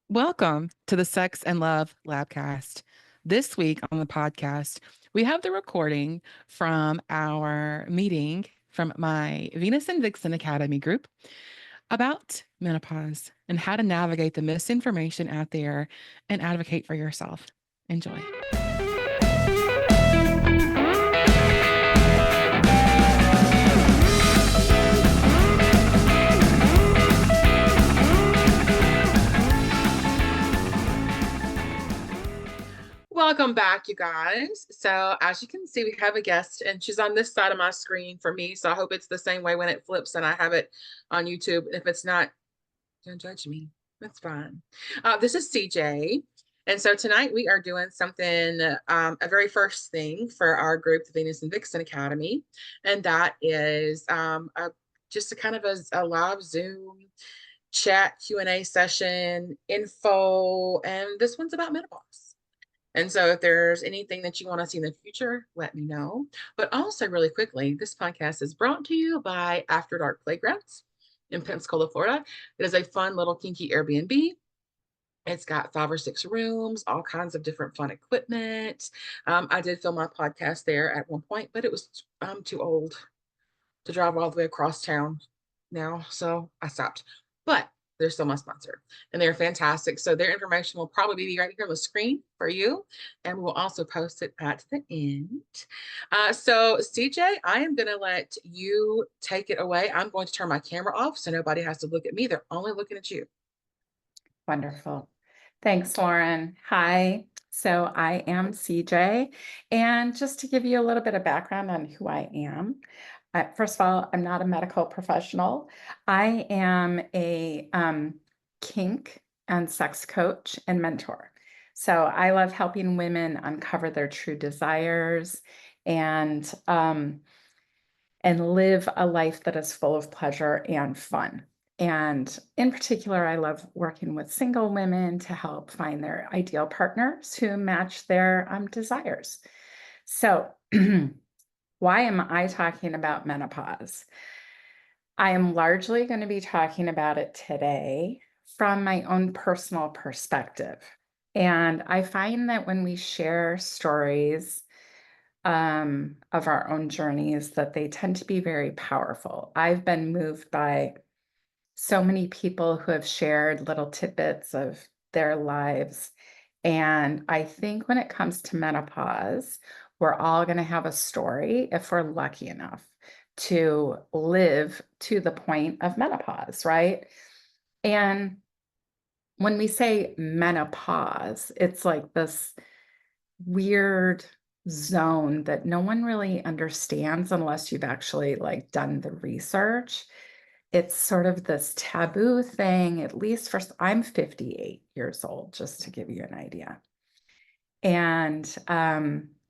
Welcome to the Sex and Love Labcast. This week on the podcast, we have the recording from our meeting from my Venus and Vixen Academy group about menopause and how to navigate the misinformation out there and advocate for yourself. Enjoy. Welcome back, you guys. So as you can see, we have a guest and she's on this side of my screen for me. So I hope it's the same way when it flips and I have it on YouTube. If it's not, don't judge me. That's fine. This is CJ. And so tonight we are doing something, a very first thing for our group, the Venus and Vixen Academy. And that is just a kind of a live Zoom chat Q&A session, info, and this one's about menopause. And so if there's anything that you want to see in the future, let me know. But also really quickly, this podcast is brought to you by After Dark Playgrounds in Pensacola, Florida. It is a fun little kinky Airbnb. It's got 5 or 6 rooms, all kinds of different fun equipment. I did film my podcast there at one point, but it was I'm too old to drive all the way across town now, so I stopped. But they're still my sponsor and they're fantastic. So their information will probably be right here on the screen for you. And we'll also post it at the end. So CJ, I am going to let you take it away. I'm going to turn my camera off so nobody has to look at me. They're only looking at you. Wonderful. Thanks, Lauren. Hi. So I am CJ. And just to give you a little bit of background on who I am, first of all, I'm not a medical professional. I am a kink and sex coach and mentor. So I love helping women uncover their true desires and live a life that is full of pleasure and fun. And in particular, I love working with single women to help find their ideal partners who match their desires. So why am I talking about menopause? I am largely going to be talking about it today from my own personal perspective. And I find that when we share stories of our own journeys, that they tend to be very powerful. I've been moved by so many people who have shared little tidbits of their lives. And I think when it comes to menopause, we're all going to have a story if we're lucky enough to live to the point of menopause, right? And when we say menopause, it's like this weird zone that no one really understands unless you've actually like done the research. It's sort of this taboo thing, at least for, I'm 58 years old, just to give you an idea. And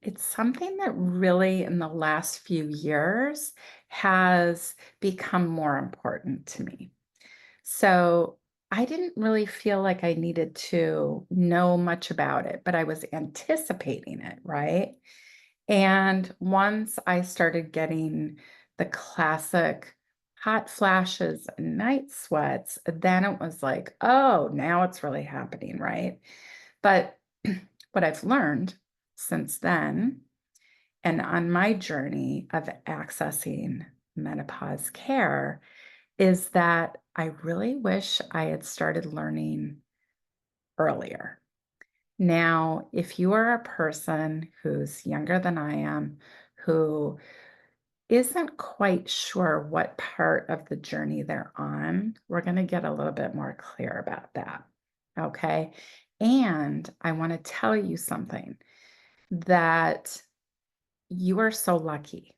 it's something that really in the last few years has become more important to me. So I didn't really feel like I needed to know much about it, but I was anticipating it, right? And once I started getting the classic hot flashes and night sweats, then it was like, oh, now it's really happening, right? But what I've learned since then, and on my journey of accessing menopause care, is that I really wish I had started learning earlier. Now, if you are a person who's younger than I am, who isn't quite sure what part of the journey they're on, we're going to get a little bit more clear about that. Okay. And I want to tell you something that you are so lucky.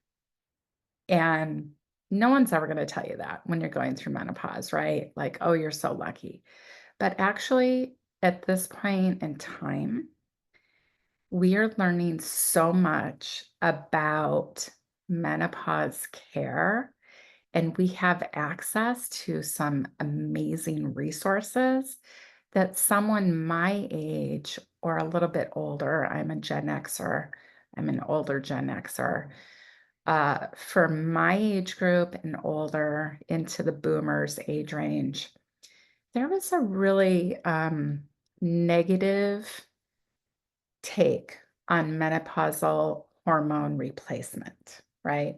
And no one's ever going to tell you that when you're going through menopause, right? Like, oh, you're so lucky. But actually, at this point in time, we are learning so much about menopause care, and we have access to some amazing resources that someone my age or a little bit older, I'm a Gen Xer, I'm an older Gen Xer, for my age group and older into the boomers age range, There was a really negative take on menopausal hormone replacement, right?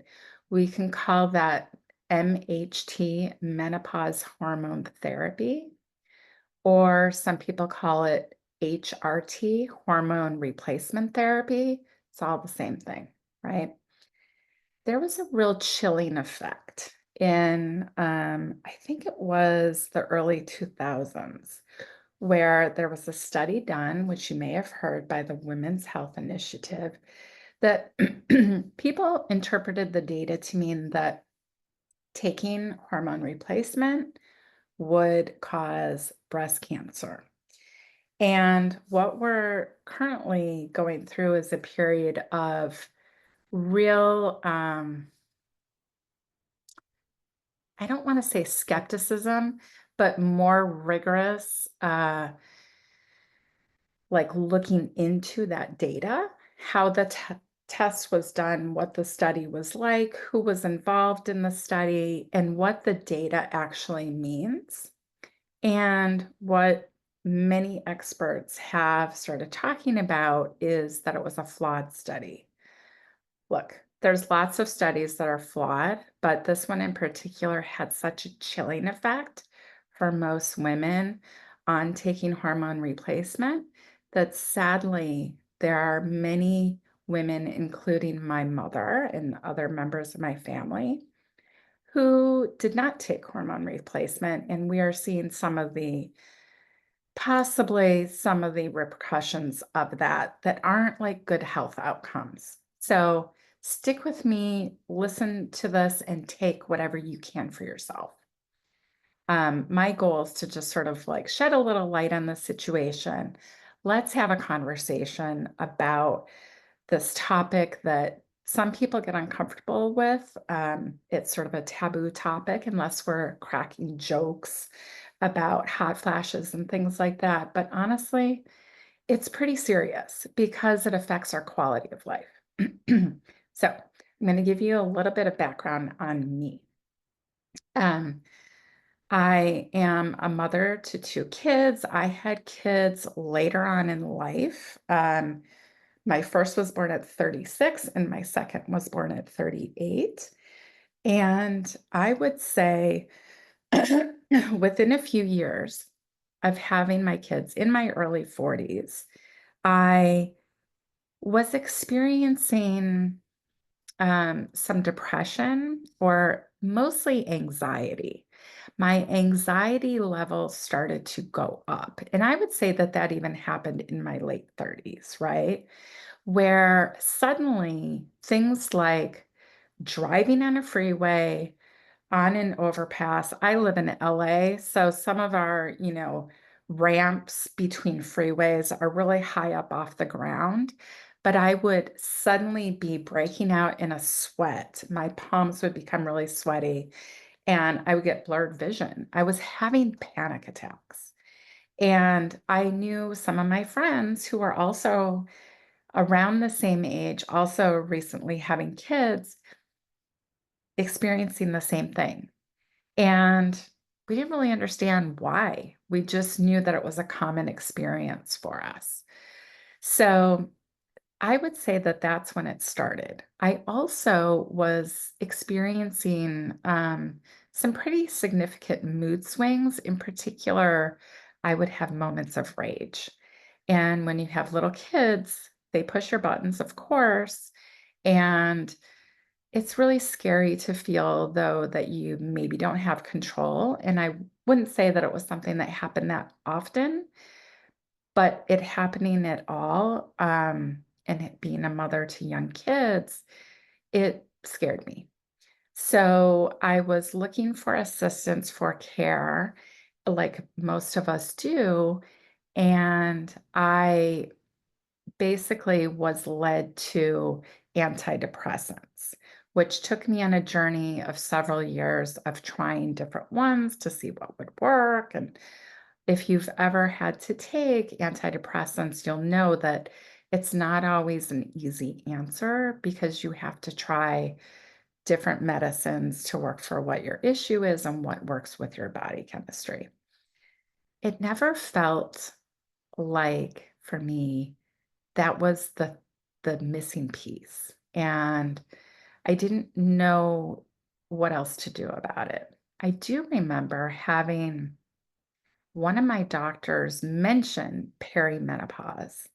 We can call that MHT, menopause hormone therapy, or some people call it HRT, hormone replacement therapy. It's all the same thing, right? There was a real chilling effect in, I think it was the early 2000s, where there was a study done, which you may have heard by the Women's Health Initiative, that people interpreted the data to mean that taking hormone replacement would cause breast cancer. And what we're currently going through is a period of real, I don't want to say skepticism, but more rigorous, like looking into that data, how the test was done, what the study was like, who was involved in the study, and what the data actually means. And what many experts have started talking about is that it was a flawed study. Look, there's lots of studies that are flawed, but this one in particular had such a chilling effect for most women on taking hormone replacement that sadly there are many women, including my mother and other members of my family, who did not take hormone replacement. And we are seeing possibly some of the repercussions of that that aren't like good health outcomes. So stick with me, listen to this, and take whatever you can for yourself. My goal is to just sort of like shed a little light on the situation. Let's have a conversation about this topic that some people get uncomfortable with. It's sort of a taboo topic unless we're cracking jokes about hot flashes and things like that. But honestly, it's pretty serious because it affects our quality of life. So I'm going to give you a little bit of background on me. Um, I am a mother to two kids. I had kids later on in life. My first was born at 36 and my second was born at 38. And I would say within a few years of having my kids in my early 40s, I was experiencing some depression or mostly anxiety. My anxiety levels started to go up. And I would say that that even happened in my late 30s, right? Where suddenly things like driving on a freeway, on an overpass. I live in LA, so some of our, ramps between freeways are really high up off the ground. But I would suddenly be breaking out in a sweat. My palms would become really sweaty and I would get blurred vision. I was having panic attacks. And I knew some of my friends who are also around the same age, also recently having kids, experiencing the same thing. And we didn't really understand why. We just knew that it was a common experience for us. So I would say that that's when it started. I also was experiencing some pretty significant mood swings. In particular, I would have moments of rage. And when you have little kids, they push your buttons, of course. And it's really scary to feel, though, that you maybe don't have control. And I wouldn't say that it was something that happened that often, but it happening at all, and it being a mother to young kids, it scared me. So I was looking for assistance for care, like most of us do. And I basically was led to antidepressants, which took me on a journey of several years of trying different ones to see what would work. And if you've ever had to take antidepressants, you'll know that it's not always an easy answer because you have to try different medicines to work for what your issue is and what works with your body chemistry. it never felt like for me that was the missing piece. And I didn't know what else to do about it. I do remember having one of my doctors mention perimenopause,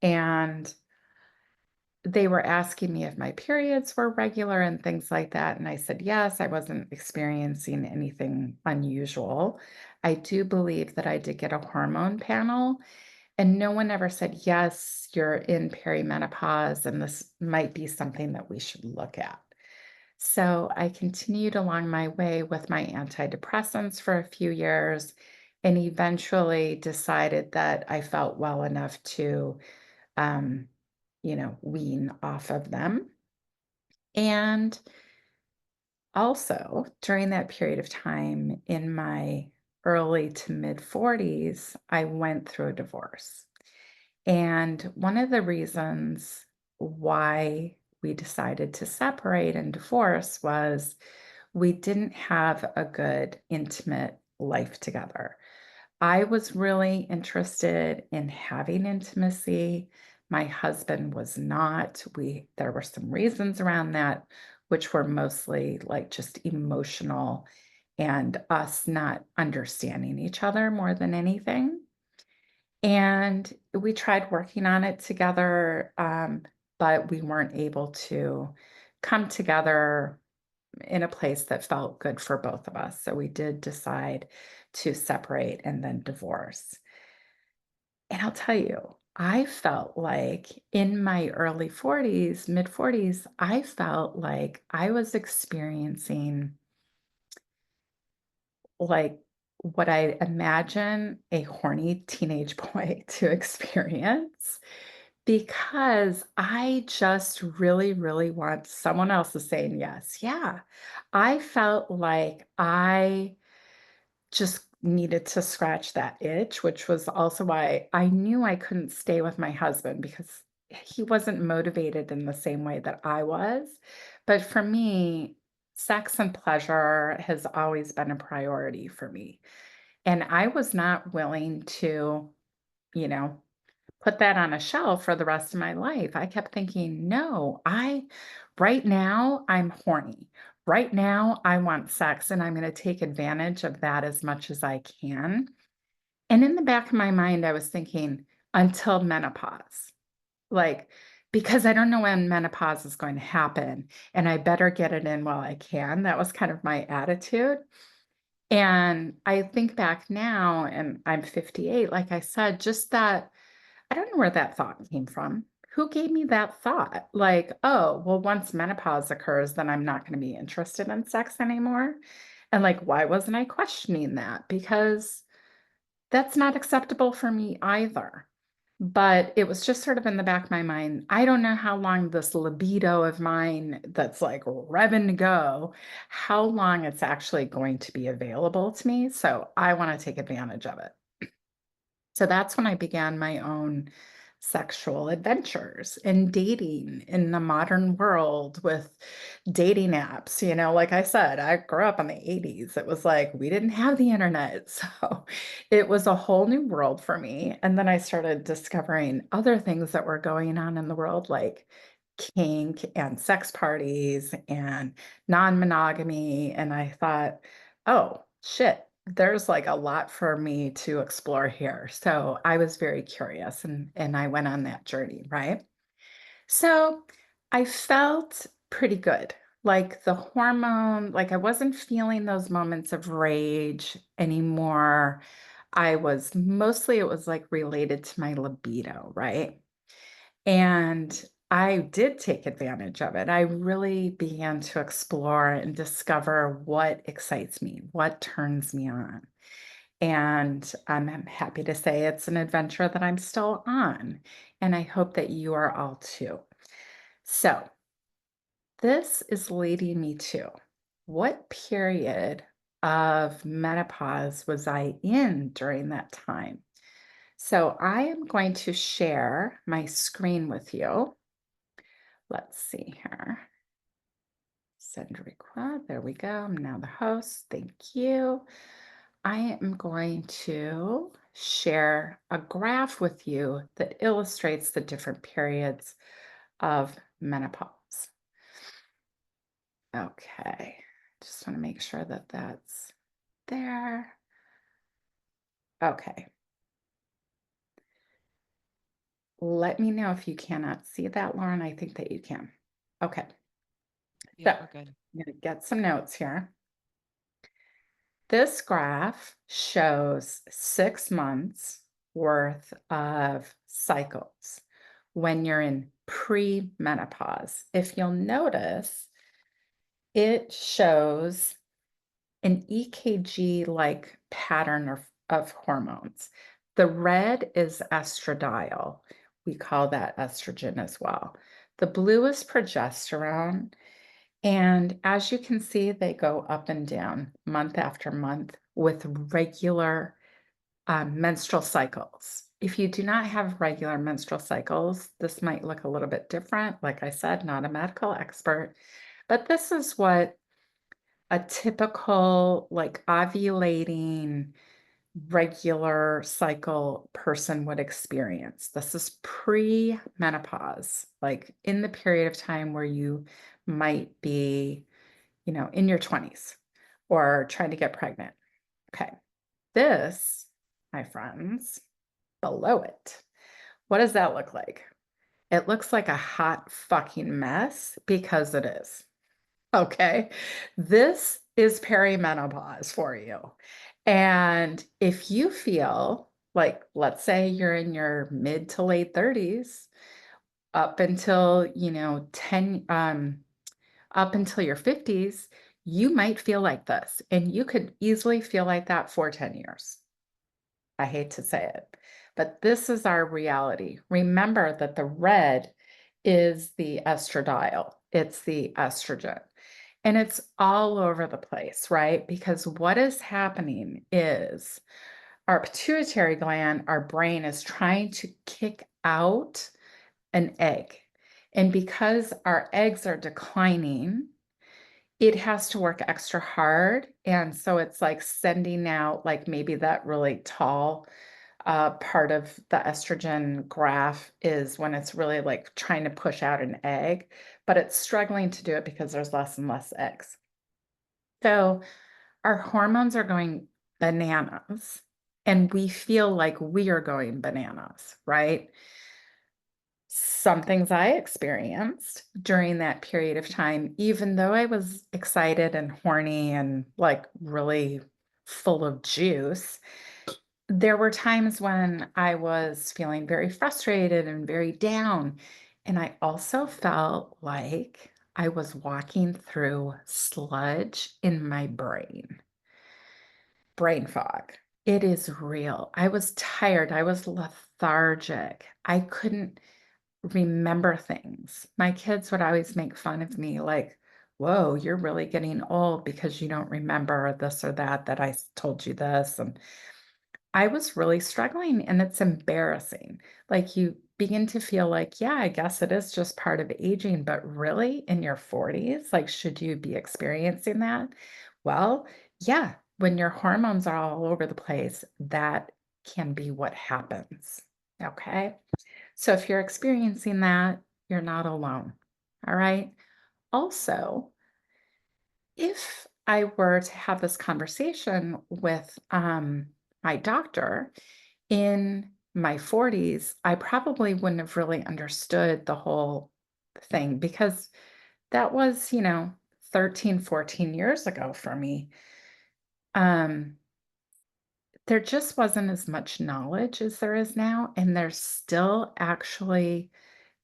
and they were asking me if my periods were regular and things like that. And I said, yes, I wasn't experiencing anything unusual. I do believe that I did get a hormone panel, and no one ever said, yes, you're in perimenopause, and this might be something that we should look at. So I continued along my way with my antidepressants for a few years and eventually decided that I felt well enough to, um, wean off of them. And also during that period of time in my early to mid 40s, I went through a divorce. And one of the reasons why we decided to separate and divorce was we didn't have a good intimate life together. I was really interested in having intimacy. My husband was not. There were some reasons around that, which were mostly like just emotional and us not understanding each other more than anything. And we tried working on it together, but we weren't able to come together in a place that felt good for both of us. So we did decide to separate and then divorce. And I'll tell you, I felt like in my early 40s, mid 40s, I felt like I was experiencing like what I imagine a horny teenage boy to experience because I just really, really want someone else is saying yes. Yeah. I felt like I just needed to scratch that itch, which was also why I knew I couldn't stay with my husband because he wasn't motivated in the same way that I was. But for me, sex and pleasure has always been a priority for me. And I was not willing to, you know, put that on a shelf for the rest of my life. I kept thinking, no, right now, I'm horny. Right now, I want sex, and I'm going to take advantage of that as much as I can. And in the back of my mind, I was thinking, until menopause, like, because I don't know when menopause is going to happen, and I better get it in while I can. That was kind of my attitude. And I think back now, and I'm 58, like I said, just that I don't know where that thought came from. Who gave me that thought? Like, oh, well, once menopause occurs, then I'm not going to be interested in sex anymore. And like, why wasn't I questioning that? Because that's not acceptable for me either. But it was just sort of in the back of my mind. I don't know how long this libido of mine that's like revving to go, how long it's actually going to be available to me. So I want to take advantage of it. So that's when I began my own sexual adventures and dating in the modern world with dating apps. Like I said, I grew up in the 80s. It was like we didn't have the internet. So it was a whole new world for me. And then I started discovering other things that were going on in the world, like kink and sex parties and non-monogamy. And I thought, oh, shit, there's like a lot for me to explore here. So I was very curious and I went on that journey, right? So I felt pretty good. Like the hormone, like I wasn't feeling those moments of rage anymore. It was like related to my libido, right? And I did take advantage of it. I really began to explore and discover what excites me, what turns me on. And I'm happy to say it's an adventure that I'm still on. And I hope that you are all too. So, this is leading me to what period of menopause was I in during that time? So, I am going to share my screen with you. Let's see here. Send request. There we go. I'm now the host. Thank you. I am going to share a graph with you that illustrates the different periods of menopause. Okay, just want to make sure that that's there. Okay, let me know if you cannot see that, Lauren. I think that you can. Okay, so Yeah, I'm we're good. going to get some notes here. This graph shows 6 months worth of cycles when you're in pre-menopause. If you'll notice, it shows an EKG-like pattern of hormones. The red is estradiol. We call that estrogen as well. The blue is progesterone. And as you can see, they go up and down month after month with regular menstrual cycles. If you do not have regular menstrual cycles, this might look a little bit different. Like I said, not a medical expert, but this is what a typical, like ovulating, regular cycle person would experience. This is pre-menopause, like in the period of time where you might be, in your 20s or trying to get pregnant. Okay. This, my friends, below it. What does that look like? It looks like a hot fucking mess because it is. Okay. This is perimenopause for you. And if you feel like, let's say you're in your mid to late 30s, up until, 10, up until your 50s, you might feel like this. And you could easily feel like that for 10 years. I hate to say it, but this is our reality. Remember that the red is the estradiol, it's the estrogen. And it's all over the place, right? Because what is happening is our pituitary gland, our brain is trying to kick out an egg. And because our eggs are declining, it has to work extra hard. And so it's like sending out, like maybe that really tall part of the estrogen graph is when it's really like trying to push out an egg, but it's struggling to do it because there's less and less eggs. So our hormones are going bananas, and we feel like we are going bananas, right? Some things I experienced during that period of time, even though I was excited and horny and like really full of juice, there were times when I was feeling very frustrated and very down. And I also felt like I was walking through sludge in my brain fog. It is real. I was tired. I was lethargic. I couldn't remember things. My kids would always make fun of me, like, whoa, you're really getting old because you don't remember this or that I told you this. And I was really struggling, and it's embarrassing. Like you begin to feel like, yeah, I guess it is just part of aging, but really in your 40s, like, should you be experiencing that? Well, yeah, when your hormones are all over the place, that can be what happens. Okay. So if you're experiencing that, you're not alone. All right. Also, if I were to have this conversation with my doctor in my 40s, I probably wouldn't have really understood the whole thing because that was, 13, 14 years ago for me. Um, there just wasn't as much knowledge as there is now, and there's still actually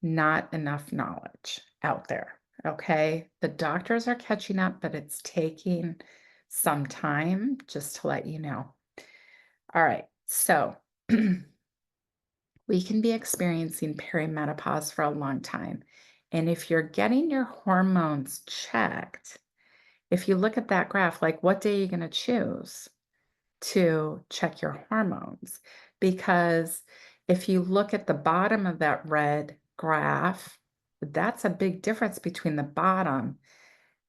not enough knowledge out there. Okay. The doctors are catching up, but it's taking some time, just to let you know. All right. So we can be experiencing perimenopause for a long time. And if you're getting your hormones checked, if you look at that graph, like what day are you going to choose to check your hormones? Because if you look at the bottom of that red graph, that's a big difference between the bottom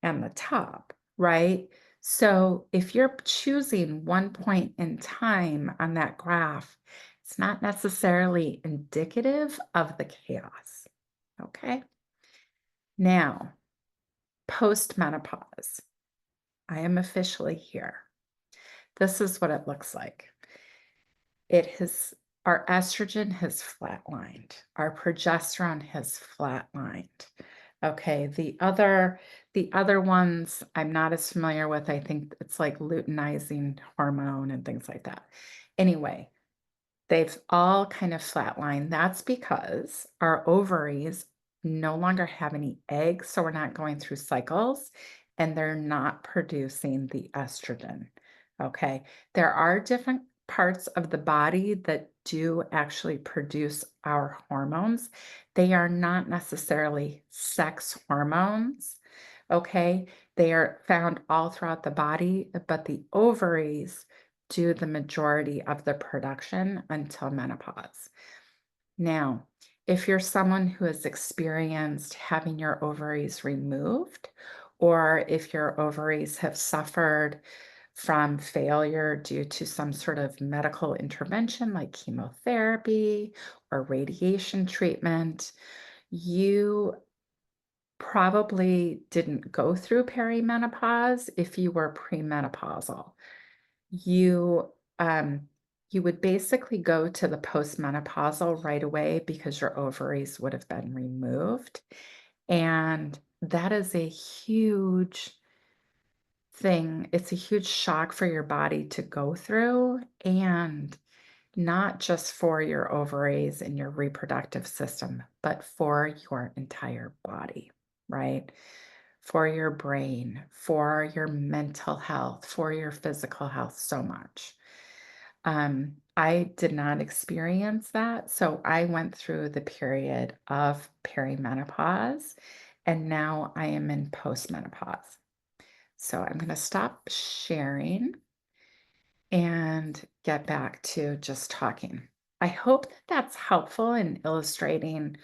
and the top, right? So if you're choosing one point in time on that graph, it's not necessarily indicative of the chaos. Okay. Now, post-menopause, I am officially here. This is what it looks like. It has Our estrogen has flatlined. Our progesterone has flatlined. Okay, the other ones I'm not as familiar with. I think it's like luteinizing hormone and things like that. Anyway, they've all kind of flatlined. That's because our ovaries no longer have any eggs, so we're not going through cycles and they're not producing the estrogen. Okay. There are different parts of the body that do actually produce our hormones. They are not necessarily sex hormones. Okay. They are found all throughout the body, but the ovaries do the majority of the production until menopause. Now, if you're someone who has experienced having your ovaries removed, or if your ovaries have suffered from failure due to some sort of medical intervention like chemotherapy or radiation treatment, you probably didn't go through perimenopause if you were premenopausal. You, you would basically go to the postmenopausal right away because your ovaries would have been removed. And that is a huge thing. It's a huge shock for your body to go through, and not just for your ovaries and your reproductive system, but for your entire body, right? For your brain, for your mental health, for your physical health, so much. I did not experience that. So I went through the period of perimenopause, and now I am in postmenopause. So I'm going to stop sharing and get back to just talking. I hope that that's helpful in illustrating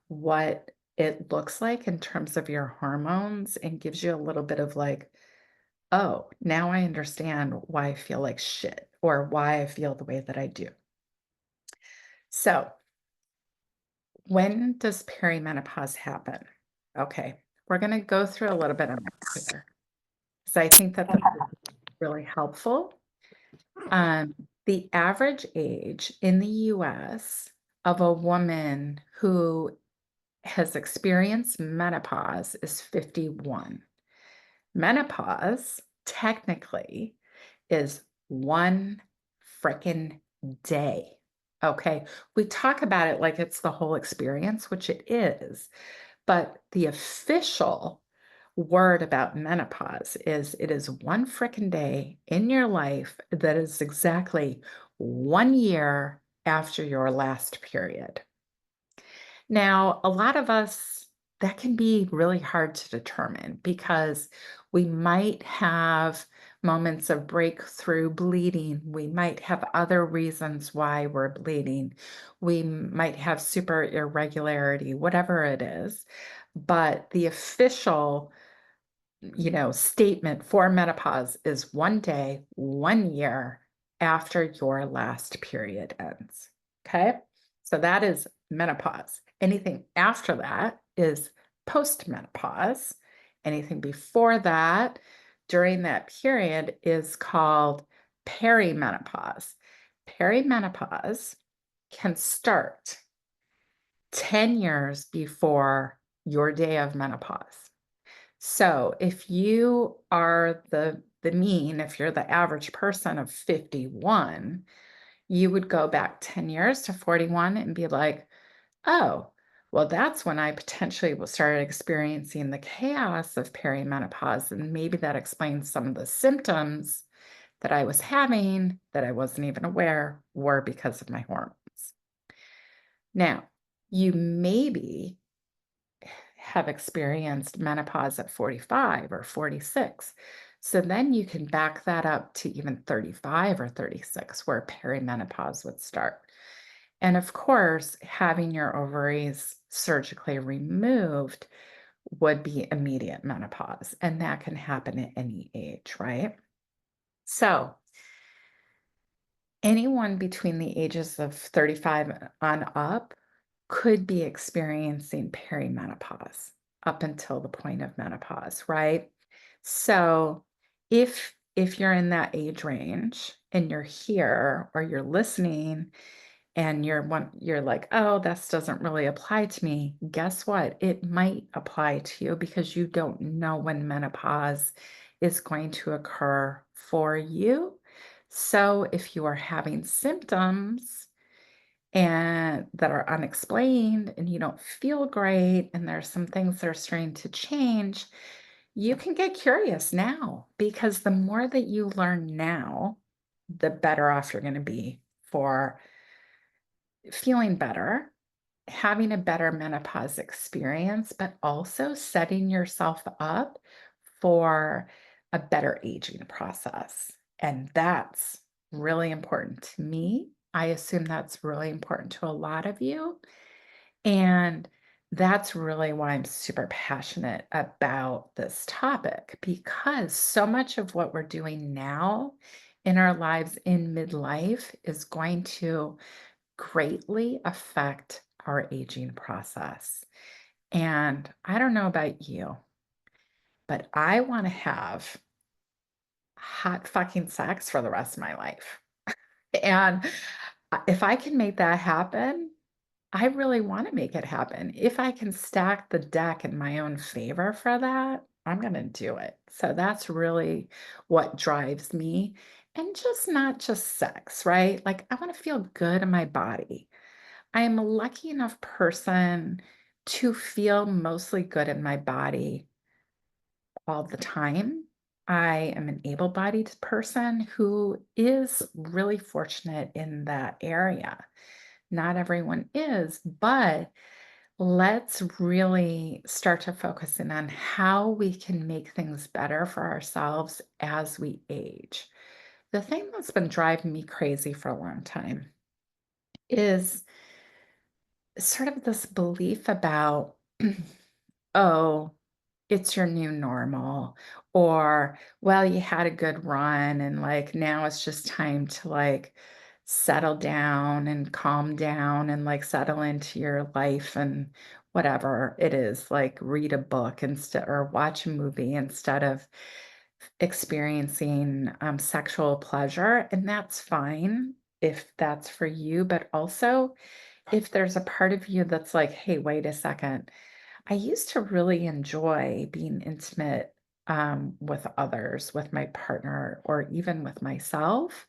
what it looks like in terms of your hormones and gives you a little bit of like, oh, now I understand why I feel like shit or why I feel the way that I do. So, when does perimenopause happen? Okay, we're going to go through a little bit of it here because I think that this is really helpful. The average age in the US of a woman who has experienced menopause is 51. Menopause technically is one frickin' day. Okay. We talk about it like it's the whole experience, which it is. But the official word about menopause is it is one frickin' day in your life that is exactly 1 year after your last period. Now, a lot of us, that can be really hard to determine because we might have moments of breakthrough bleeding. We might have other reasons why we're bleeding. We might have super irregularity, whatever it is. But the official, statement for menopause is 1 day, 1 year after your last period ends. Okay. So that is menopause. Anything after that is postmenopause. Anything before that, during that period, is called perimenopause. Perimenopause can start 10 years before your day of menopause. So if you are the mean, if you're the average person of 51, you would go back 10 years to 41 and be like, oh, well, that's when I potentially will start experiencing the chaos of perimenopause. And maybe that explains some of the symptoms that I was having that I wasn't even aware were because of my hormones. Now, you maybe have experienced menopause at 45 or 46. So then you can back that up to even 35 or 36, where perimenopause would start. And of course, having your ovaries surgically removed would be immediate menopause, and that can happen at any age, right? So, anyone between the ages of 35 on up could be experiencing perimenopause up until the point of menopause, right? So, if you're in that age range and you're here or you're listening and you're like, "Oh, this doesn't really apply to me." Guess what? It might apply to you because you don't know when menopause is going to occur for you. So, if you are having symptoms and that are unexplained and you don't feel great and there's some things that are starting to change, you can get curious now because the more that you learn now, the better off you're going to be for feeling better, having a better menopause experience, but also setting yourself up for a better aging process. And that's really important to me. I assume that's really important to a lot of you. And that's really why I'm super passionate about this topic because so much of what we're doing now in our lives in midlife is going to greatly affect our aging process. And I don't know about you, but I want to have hot fucking sex for the rest of my life. And if I can make that happen, I really want to make it happen. If I can stack the deck in my own favor for that, I'm going to do it. So that's really what drives me. And just not just sex, right? Like, I want to feel good in my body. I am a lucky enough person to feel mostly good in my body all the time. I am an able bodied person who is really fortunate in that area. Not everyone is, but let's really start to focus in on how we can make things better for ourselves as we age. The thing that's been driving me crazy for a long time is sort of this belief about, oh, it's your new normal, or, well, you had a good run, and like now it's just time to like settle down and calm down and like settle into your life and whatever it is, like read a book instead or watch a movie instead of experiencing sexual pleasure. And that's fine if that's for you, but also if there's a part of you that's like, hey, wait a second, I used to really enjoy being intimate with others, with my partner, or even with myself.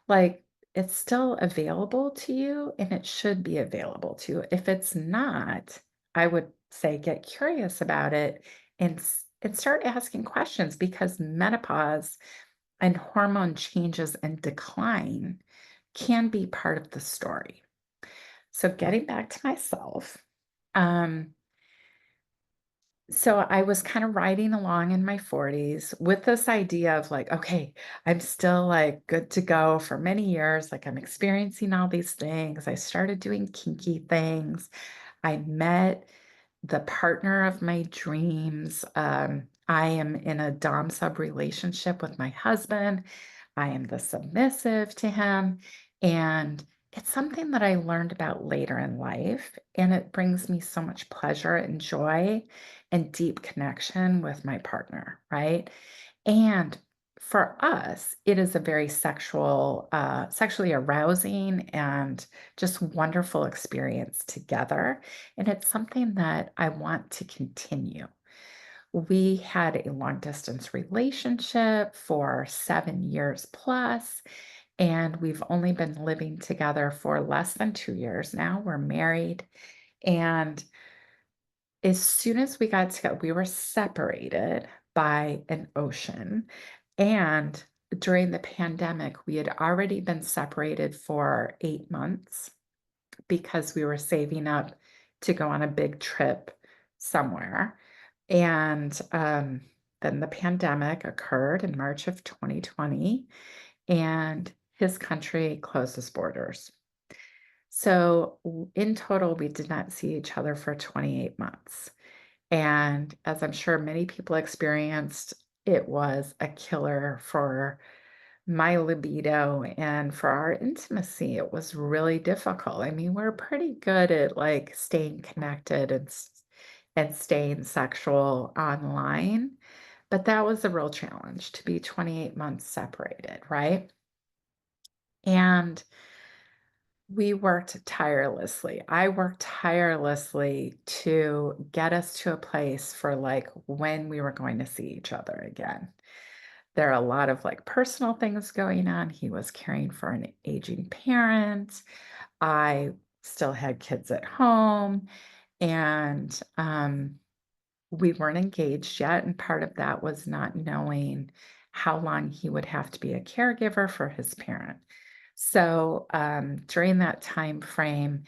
Like, it's still available to you and it should be available to you. If it's not, I would say get curious about it and start asking questions because menopause and hormone changes and decline can be part of the story. So getting back to myself, um, so I was kind of riding along in my 40s with this idea of like, okay, I'm still like good to go for many years. Like I'm experiencing all these things. I started doing kinky things. I met the partner of my dreams. I am in a dom sub relationship with my husband. I am the submissive to him. And it's something that I learned about later in life. And it brings me so much pleasure and joy and deep connection with my partner, right? And for us, it is a very sexually arousing and just wonderful experience together. And it's something that I want to continue. We had a long distance relationship for 7 years plus, and we've only been living together for less than 2 years now. We're married. And as soon as we got together, we were separated by an ocean. And during the pandemic, we had already been separated for 8 months because we were saving up to go on a big trip somewhere. And then the pandemic occurred in March of 2020, and his country closed its borders. So in total, we did not see each other for 28 months. And as I'm sure many people experienced, it was a killer for my libido and for our intimacy. It was really difficult. I mean, we're pretty good at like staying connected and staying sexual online, but that was a real challenge to be 28 months separated, right? And we worked tirelessly. I worked tirelessly to get us to a place for like when we were going to see each other again. There are a lot of like personal things going on. He was caring for an aging parent. I still had kids at home, and we weren't engaged yet. And part of that was not knowing how long he would have to be a caregiver for his parent. So during that time frame,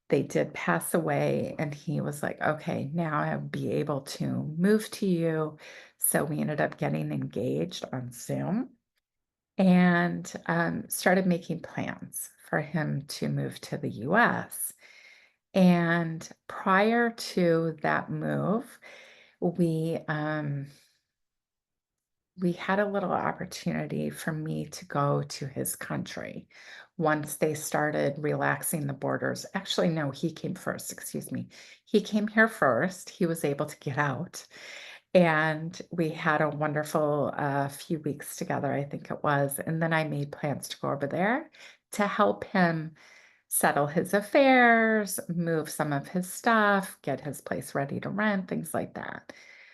they did pass away, and he was like, okay, now I'll be able to move to you. So we ended up getting engaged on Zoom and started making plans for him to move to the US. And prior to that move, we um, we had a little opportunity for me to go to his country once they started relaxing the borders. Actually, no, he came first, excuse me. He came here first. He was able to get out. And we had a wonderful few weeks together, I think it was. And then I made plans to go over there to help him settle his affairs, move some of his stuff, get his place ready to rent, things like that.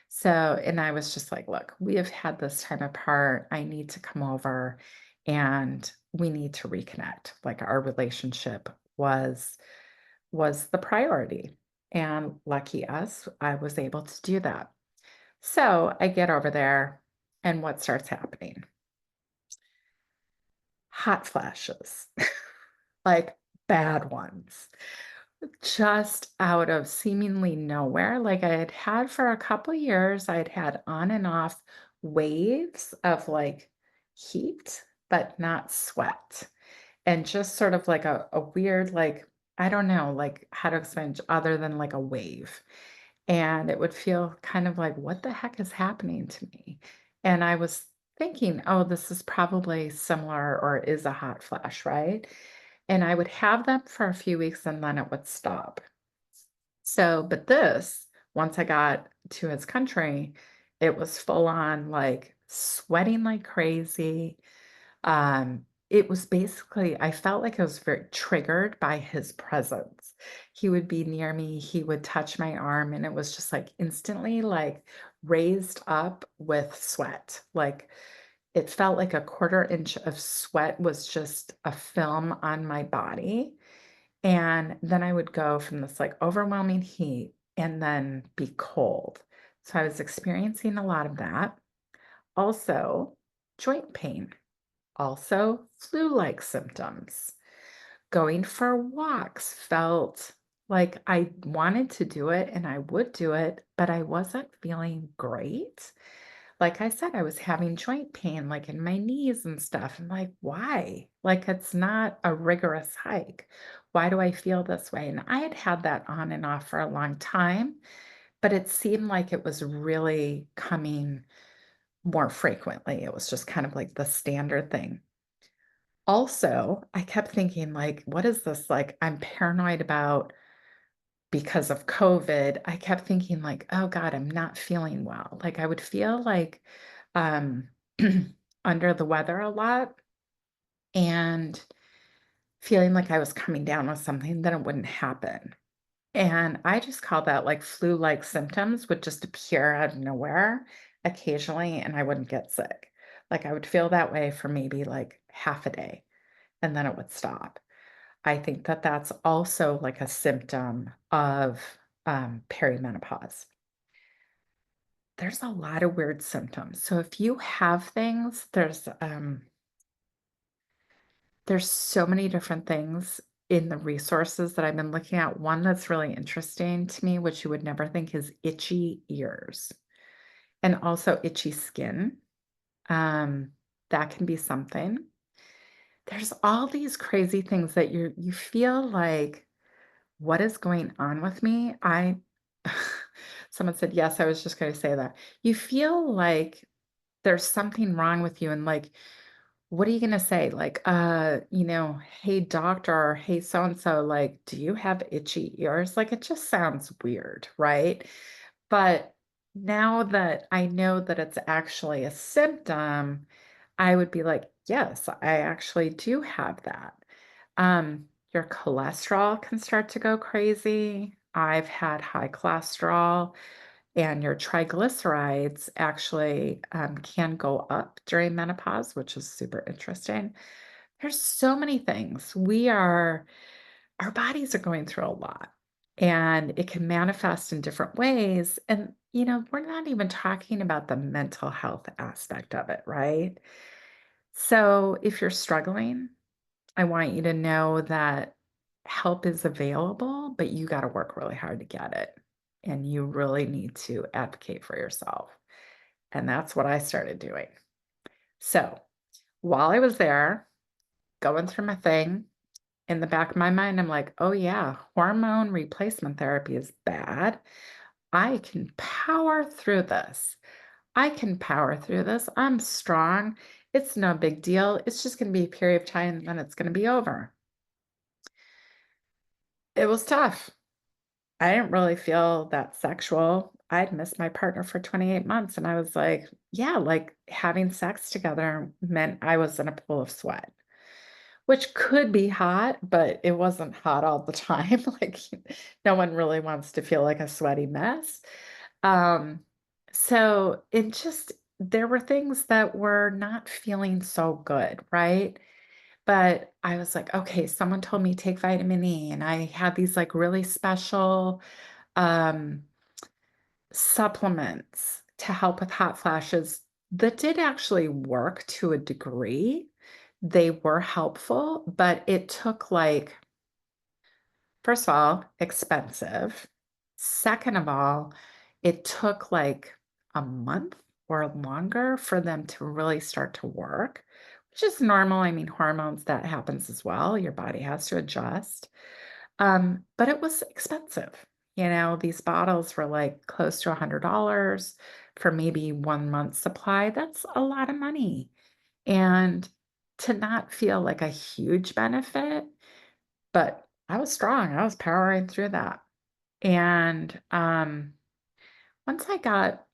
So, and I was just like, look, we have had this time apart. I need to come over and we need to reconnect. Like our relationship was the priority. And lucky us, I was able to do that. So I get over there, and what starts happening? Hot flashes, like bad ones, just out of seemingly nowhere. Like I had had for a couple years, I'd had on and off waves of like heat, but not sweat. And just sort of like a weird, like, I don't know, like how to explain other than like a wave. And it would feel kind of like, what the heck is happening to me? And I was thinking, oh, this is probably similar or is a hot flash, right? And I would have them for a few weeks and then it would stop. So, but this, once I got to his country, it was full on like sweating like crazy. It was basically, I felt like I was very triggered by his presence. He would be near me, he would touch my arm, and it was just like instantly like raised up with sweat. Like it felt like a quarter inch of sweat was just a film on my body. And then I would go from this like overwhelming heat and then be cold. So I was experiencing a lot of that. Also, joint pain, also flu-like symptoms. Going for walks felt like I wanted to do it and I would do it, but I wasn't feeling great. Like I said, I was having joint pain, like in my knees and stuff. I'm like, why? Like it's not a rigorous hike. Why do I feel this way? And I had had that on and off for a long time, but it seemed like it was really coming more frequently. It was just kind of like the standard thing. Also, I kept thinking, like, what is this? Like, I'm paranoid about because of COVID. I kept thinking, like, oh God, I'm not feeling well. Like, I would feel like um, under the weather a lot and feeling like I was coming down with something, then it wouldn't happen. And I just call that like flu-like symptoms would just appear out of nowhere occasionally, and I wouldn't get sick. Like, I would feel that way for maybe like half a day, and then it would stop. I think that that's also like a symptom of perimenopause. There's a lot of weird symptoms. So if you have things, there's so many different things in the resources that I've been looking at. One that's really interesting to me, which you would never think, is itchy ears and also itchy skin. Um, that can be something. There's all these crazy things that you feel like, what is going on with me? I Someone said, yes, I was just going to say that. You feel like there's something wrong with you and like what are you gonna say? Like, "Hey, doctor," or "Hey, so and so, like, do you have itchy ears?" Like, it just sounds weird, right? But now that I know that it's actually a symptom, I would be like, "Yes, I actually do have that." Your cholesterol can start to go crazy. I've had high cholesterol and your triglycerides actually can go up during menopause, which is super interesting. There's so many things. Our bodies are going through a lot and it can manifest in different ways. And, we're not even talking about the mental health aspect of it, right? So if you're struggling, I want you to know that help is available, but you got to work really hard to get it. And you really need to advocate for yourself. And that's what I started doing. So while I was there going through my thing, in the back of my mind, I'm like, oh, yeah, hormone replacement therapy is bad. I can power through this. I can power through this. I'm strong. It's no big deal. It's just going to be a period of time and then it's going to be over. It was tough. I didn't really feel that sexual. I'd missed my partner for 28 months and I was like, yeah, like having sex together meant I was in a pool of sweat, which could be hot, but it wasn't hot all the time. Like no one really wants to feel like a sweaty mess. Um, so it just there were things that were not feeling so good, right? But I was like, okay, someone told me take vitamin E, and I had these like really special um, supplements to help with hot flashes that did actually work to a degree. They were helpful, but it took like, first of all, expensive. Second of all, it took like a month or longer for them to really start to work, which is normal. I mean, hormones, that happens as well. Your body has to adjust. But it was expensive. These bottles were like close to $100 for maybe 1 month's supply. That's a lot of money. And to not feel like a huge benefit, but I was strong. I was powering through that. And once I got,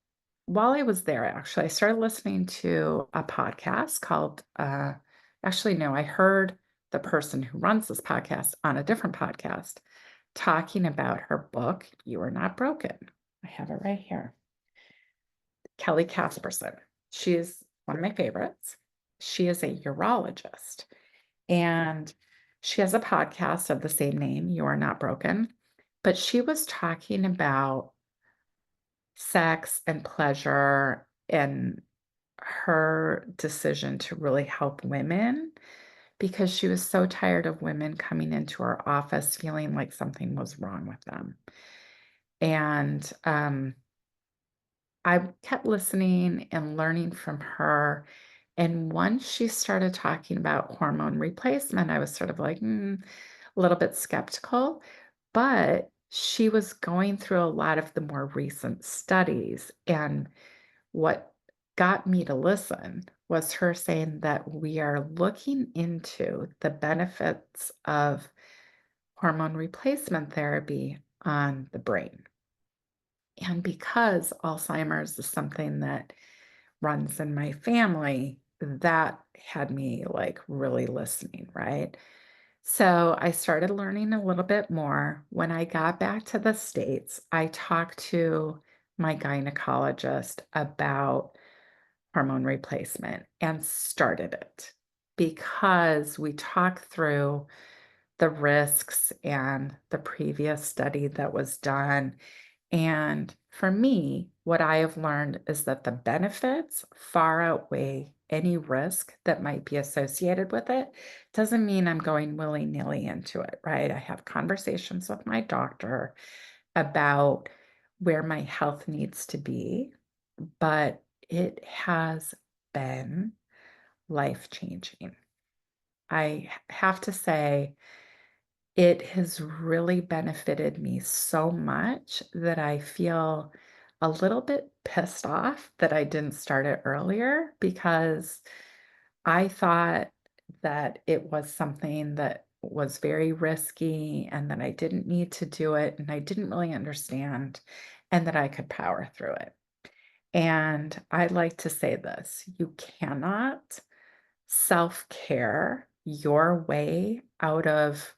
while I was there, actually, I started listening to a podcast called, actually, no, I heard the person who runs this podcast on a different podcast talking about her book, You Are Not Broken. I have it right here. Kelly Casperson. She is one of my favorites. She is a urologist and she has a podcast of the same name, You Are Not Broken. But she was talking about sex and pleasure and her decision to really help women because she was so tired of women coming into her office feeling like something was wrong with them. And I kept listening and learning from her. And once she started talking about hormone replacement, I was sort of like, a little bit skeptical. But she was going through a lot of the more recent studies. And what got me to listen was her saying that we are looking into the benefits of hormone replacement therapy on the brain. And because Alzheimer's is something that runs in my family, that had me like really listening, right? So I started learning a little bit more. When I got back to the States, I talked to my gynecologist about hormone replacement and started it because we talked through the risks and the previous study that was done. And for me, what I have learned is that the benefits far outweigh any risk that might be associated with it. Doesn't mean I'm going willy-nilly into it, right? I have conversations with my doctor about where my health needs to be, but it has been life-changing. I have to say, it has really benefited me so much that I feel a little bit pissed off that I didn't start it earlier because I thought that it was something that was very risky and that I didn't need to do it and I didn't really understand and that I could power through it. And I like to say this, you cannot self-care your way out of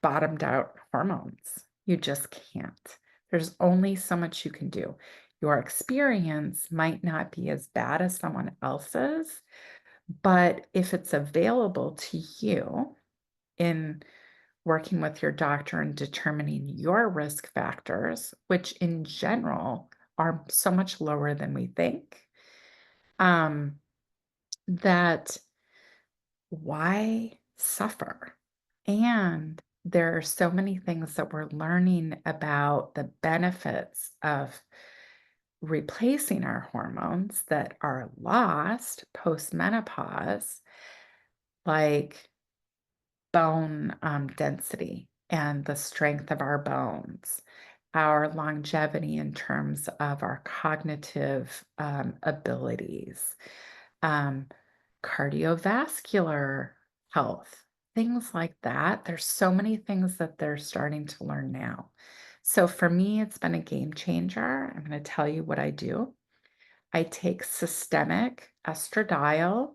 bottomed out hormones. You just can't. There's only so much you can do. Your experience might not be as bad as someone else's, but if it's available to you in working with your doctor and determining your risk factors, which in general are so much lower than we think, um, that why suffer? And there are so many things that we're learning about the benefits of replacing our hormones that are lost post menopause, like bone density and the strength of our bones, our longevity in terms of our cognitive abilities, um, cardiovascular health, things like that. There's so many things that they're starting to learn now. So for me, it's been a game changer. I'm going to tell you what I do. I take systemic estradiol,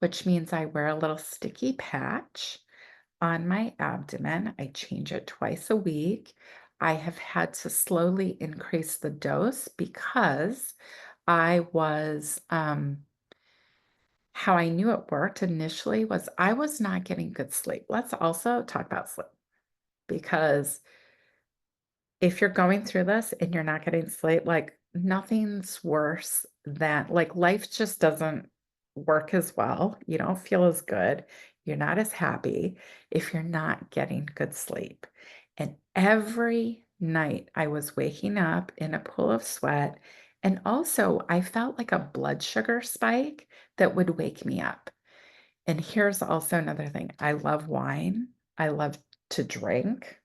which means I wear a little sticky patch on my abdomen. I change it twice a week. I have had to slowly increase the dose because I was, how I knew it worked initially was I was not getting good sleep. Let's also talk about sleep because if you're going through this and you're not getting sleep, like nothing's worse than like life just doesn't work as well. You don't feel as good. You're not as happy if you're not getting good sleep. And every night I was waking up in a pool of sweat. And also, I felt like a blood sugar spike that would wake me up. And here's also another thing I love wine, I love to drink.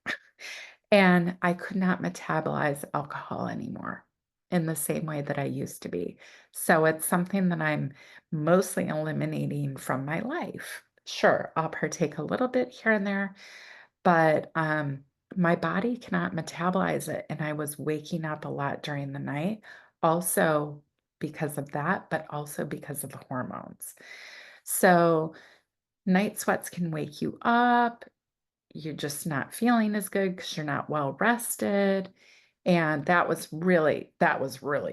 And I could not metabolize alcohol anymore in the same way that I used to be. So it's something that I'm mostly eliminating from my life. Sure, I'll partake a little bit here and there, but my body cannot metabolize it. And I was waking up a lot during the night, also because of that, but also because of the hormones. So night sweats can wake you up, you're just not feeling as good because you're not well rested. And that was really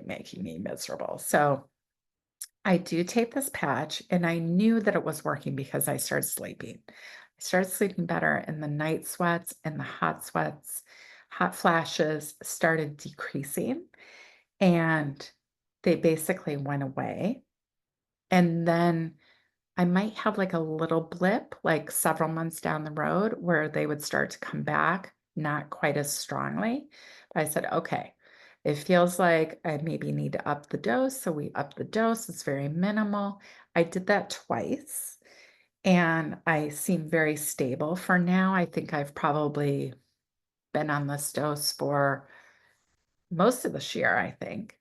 making me miserable. So I do take this patch and I knew that it was working because I started sleeping. I started sleeping better and the night sweats and the hot sweats, hot flashes started decreasing and they basically went away. And then I might have like a little blip, like several months down the road, where they would start to come back, not quite as strongly. But I said, okay, it feels like I maybe need to up the dose. So we up the dose. It's very minimal. I did that twice and I seem very stable for now. I think I've probably been on this dose for most of this year, I think.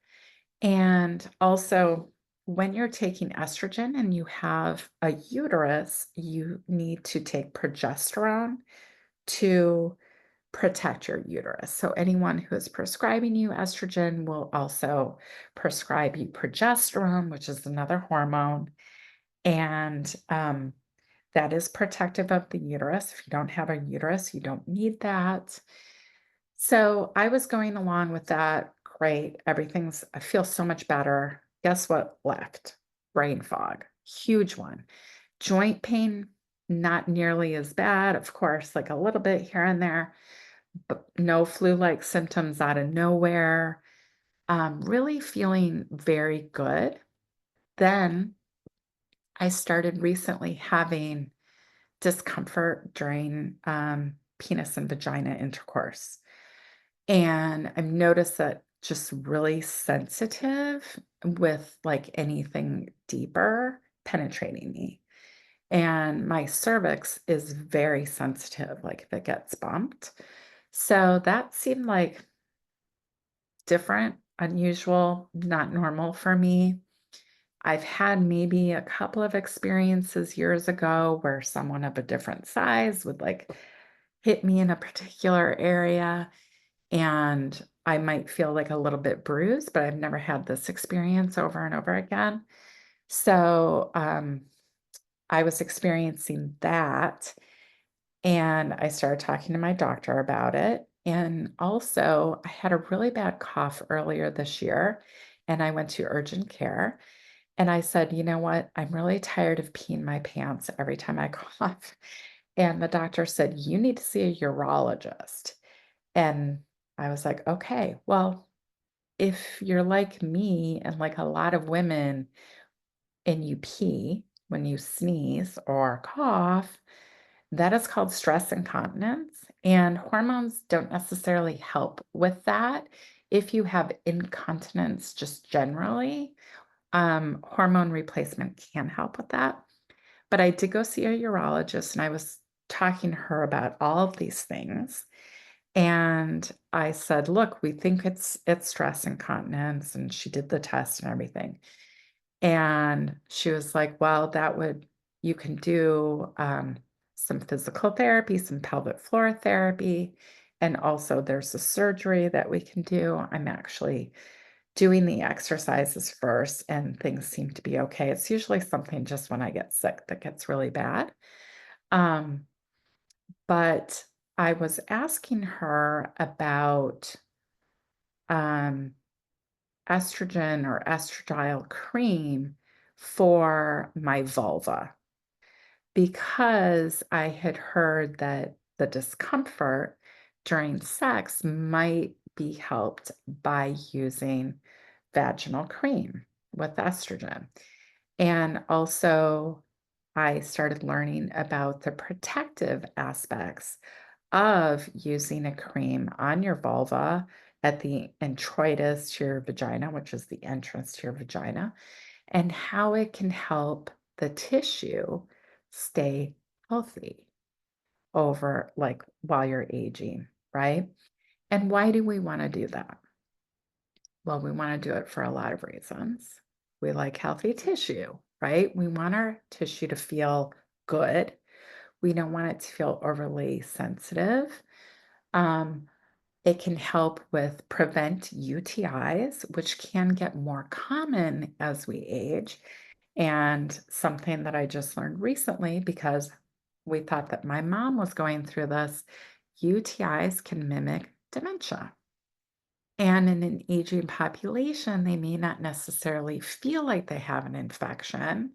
And also, when you're taking estrogen and you have a uterus, you need to take progesterone to protect your uterus. So, anyone who is prescribing you estrogen will also prescribe you progesterone, which is another hormone. And that is protective of the uterus. If you don't have a uterus, you don't need that. So I was going along with that. Great. I feel so much better. Guess what left? Brain fog, huge one. Joint pain, not nearly as bad. Of course, like a little bit here and there, but no flu-like symptoms out of nowhere. Really feeling very good. Then I started recently having discomfort during penis and vagina intercourse. And I've noticed that just really sensitive with like anything deeper penetrating me. And my cervix is very sensitive, like if it gets bumped. So that seemed like different unusual, not normal for me. I've had maybe a couple of experiences years ago where someone of a different size would like hit me in a particular area and I might feel like a little bit bruised, but I've never had this experience over and over again. So, I was experiencing that and I started talking to my doctor about it. And also, I had a really bad cough earlier this year and I went to urgent care. And I said, you know what? I'm really tired of peeing my pants every time I cough. And the doctor said, you need to see a urologist. And I was like, okay, well, if you're like me and like a lot of women and you pee when you sneeze or cough, that is called stress incontinence. And hormones don't necessarily help with that. If you have incontinence just generally, hormone replacement can help with that. But I did go see a urologist and I was talking to her about all of these things. And I said, look, we think it's stress incontinence. And she did the test and everything. And she was like, well, you can do some physical therapy, some pelvic floor therapy. And also there's a surgery that we can do. I'm actually doing the exercises first and things seem to be okay. It's usually something just when I get sick that gets really bad. Um, but I was asking her about um, estrogen or estradiol cream for my vulva because I had heard that the discomfort during sex might be helped by using vaginal cream with estrogen. And also, I started learning about the protective aspects of using a cream on your vulva at the introitus to your vagina, which is the entrance to your vagina, and how it can help the tissue stay healthy over like while you're aging, right? And why do we want to do that? Well, we want to do it for a lot of reasons. We like healthy tissue, right? We want our tissue to feel good. We don't want it to feel overly sensitive. Um, it can help with prevent UTIs, which can get more common as we age. And something that I just learned recently because we thought that my mom was going through this, UTIs can mimic dementia. And in an aging population, they may not necessarily feel like they have an infection.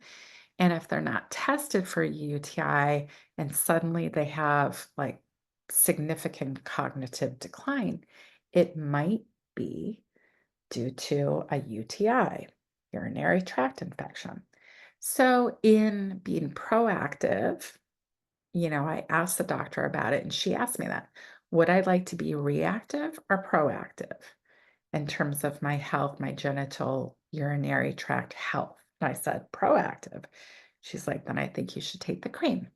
And if they're not tested for a UTI and suddenly they have like significant cognitive decline, it might be due to a UTI, urinary tract infection. So, in being proactive, I asked the doctor about it and she asked me that. Would I like to be reactive or proactive in terms of my health, my genital urinary tract health? And I said, proactive. She's like, then I think you should take the cream.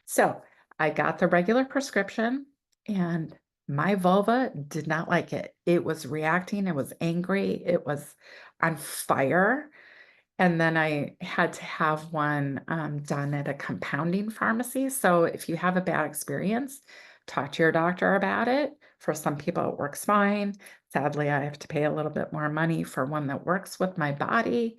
So I got the regular prescription and my vulva did not like it. It was reacting, it was angry, it was on fire. And then I had to have one done at a compounding pharmacy. So if you have a bad experience, talk to your doctor about it. For some people, it works fine. Sadly, I have to pay a little bit more money for one that works with my body,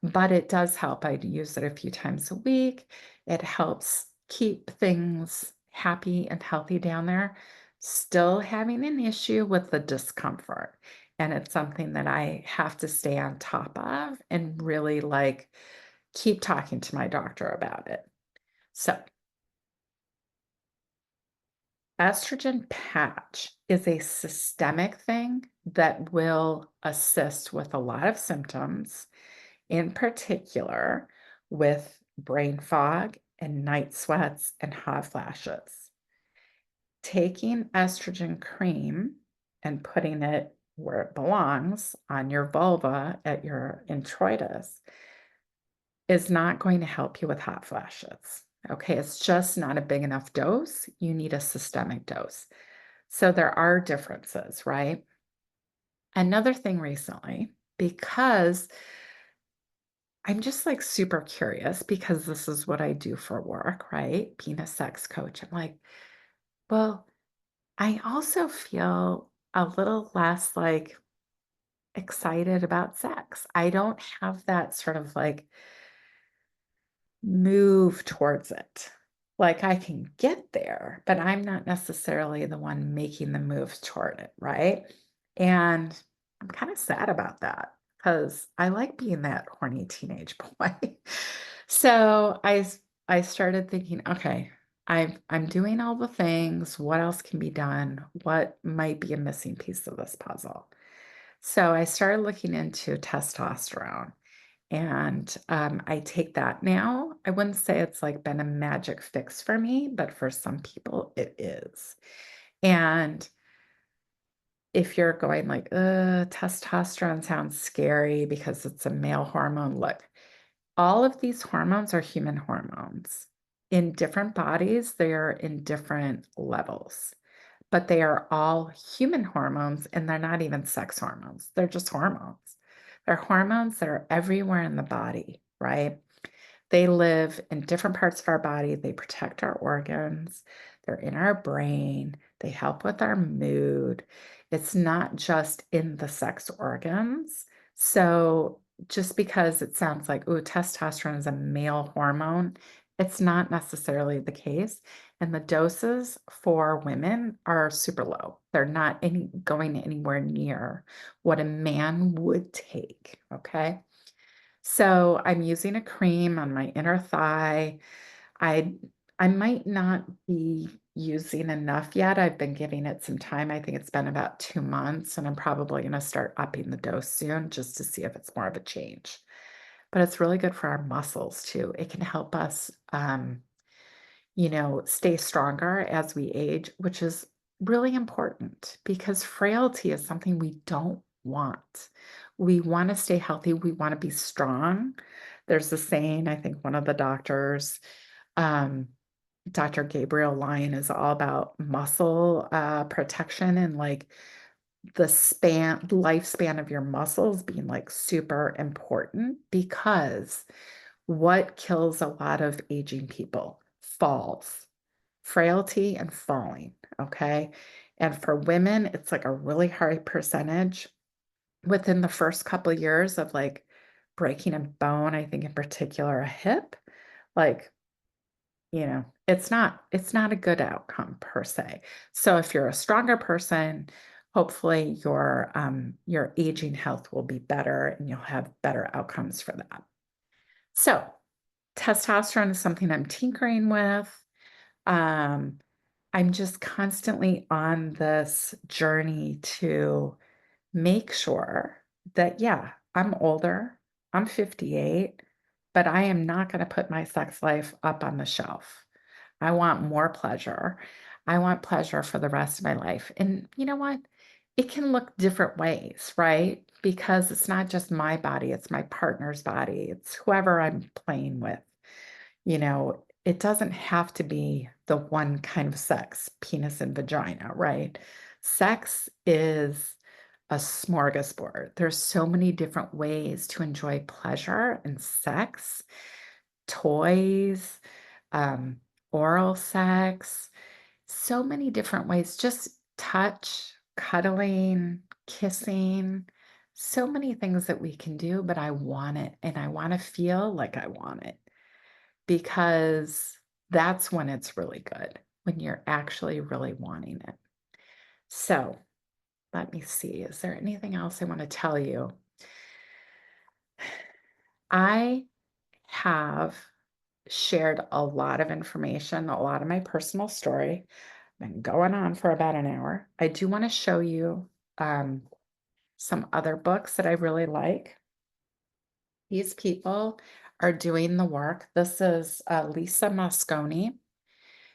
but it does help. I use it a few times a week. It helps keep things happy and healthy down there. Still having an issue with the discomfort. And it's something that I have to stay on top of and really like keep talking to my doctor about it. So, estrogen patch is a systemic thing that will assist with a lot of symptoms, in particular with brain fog and night sweats and hot flashes. Taking estrogen cream and putting it where it belongs on your vulva at your introitus is not going to help you with hot flashes. Okay, it's just not a big enough dose. You need a systemic dose. So there are differences, right? Another thing recently, because I'm just like super curious because this is what I do for work, right? Being a sex coach. I'm like, well, I also feel a little less like excited about sex. I don't have that sort of like move towards it. Like I can get there, but I'm not necessarily the one making the moves toward it, right? And I'm kind of sad about that because I like being that horny teenage boy. So I started thinking, okay, I'm doing all the things. What else can be done? What might be a missing piece of this puzzle? So I started looking into testosterone. And I take that now. I wouldn't say it's like been a magic fix for me, but for some people it is. And if you're going like, testosterone sounds scary because it's a male hormone, look, all of these hormones are human hormones. In different bodies, they are in different levels, but they are all human hormones and they're not even sex hormones. They're just hormones. They're hormones that are everywhere in the body, right? They live in different parts of our body. They protect our organs. They're in our brain. They help with our mood. It's not just in the sex organs. So just because it sounds like, oh, testosterone is a male hormone, it's not necessarily the case. And the doses for women are super low. They're not going anywhere near what a man would take. Okay. So I'm using a cream on my inner thigh. I I might not be using enough yet. I've been giving it some time. I think it's been about 2 months, and I'm probably going to start upping the dose soon just to see if it's more of a change. But it's really good for our muscles too. It can help us stay stronger as we age, which is really important because frailty is something we don't want. We want to stay healthy, we want to be strong. There's a saying, I think one of the doctors, um, Dr. Gabriel Lyon, is all about muscle protection and like lifespan of your muscles being like super important because what kills a lot of aging people? Falls, frailty, and falling. Okay. And for women, it's like a really high percentage within the first couple of years of like breaking a bone, I think in particular a hip. Like, it's not a good outcome per se. So if you're a stronger person, hopefully your aging health will be better and you'll have better outcomes for that. So testosterone is something I'm tinkering with. Um, I'm just constantly on this journey to make sure that, yeah, I'm older, I'm 58, but I am not going to put my sex life up on the shelf. I want more pleasure. I want pleasure for the rest of my life. And you know what? It can look different ways, right? Because it's not just my body, it's my partner's body, it's whoever I'm playing with. It doesn't have to be the one kind of sex, penis and vagina, right? Sex is a smorgasbord. There's so many different ways to enjoy pleasure and sex, toys, um, oral sex, so many different ways, just touch, cuddling, kissing, so many things that we can do, but I want it and I want to feel like I want it because that's when it's really good, when you're actually really wanting it. So let me see. Is there anything else I want to tell you? I have shared a lot of information, a lot of my personal story. Been going on for about an hour. I do want to show you some other books that I really like. These people are doing the work. This is Lisa Mosconi.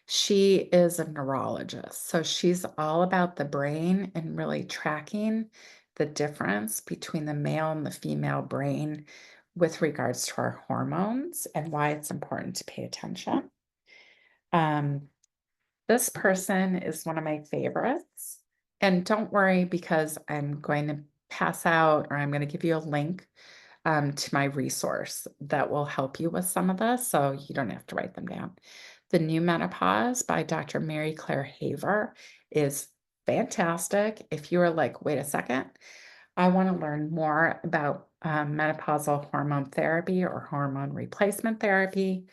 She is a neurologist, so she's all about the brain and really tracking the difference between the male and the female brain with regards to our hormones and why it's important to pay attention. Um, this person is one of my favorites. And don't worry because I'm going to pass out, or I'm going to give you a link to my resource that will help you with some of this so you don't have to write them down. The New Menopause by Dr. Mary Claire Haver is fantastic. If you are like, wait a second, I want to learn more about menopausal hormone therapy or hormone replacement therapy,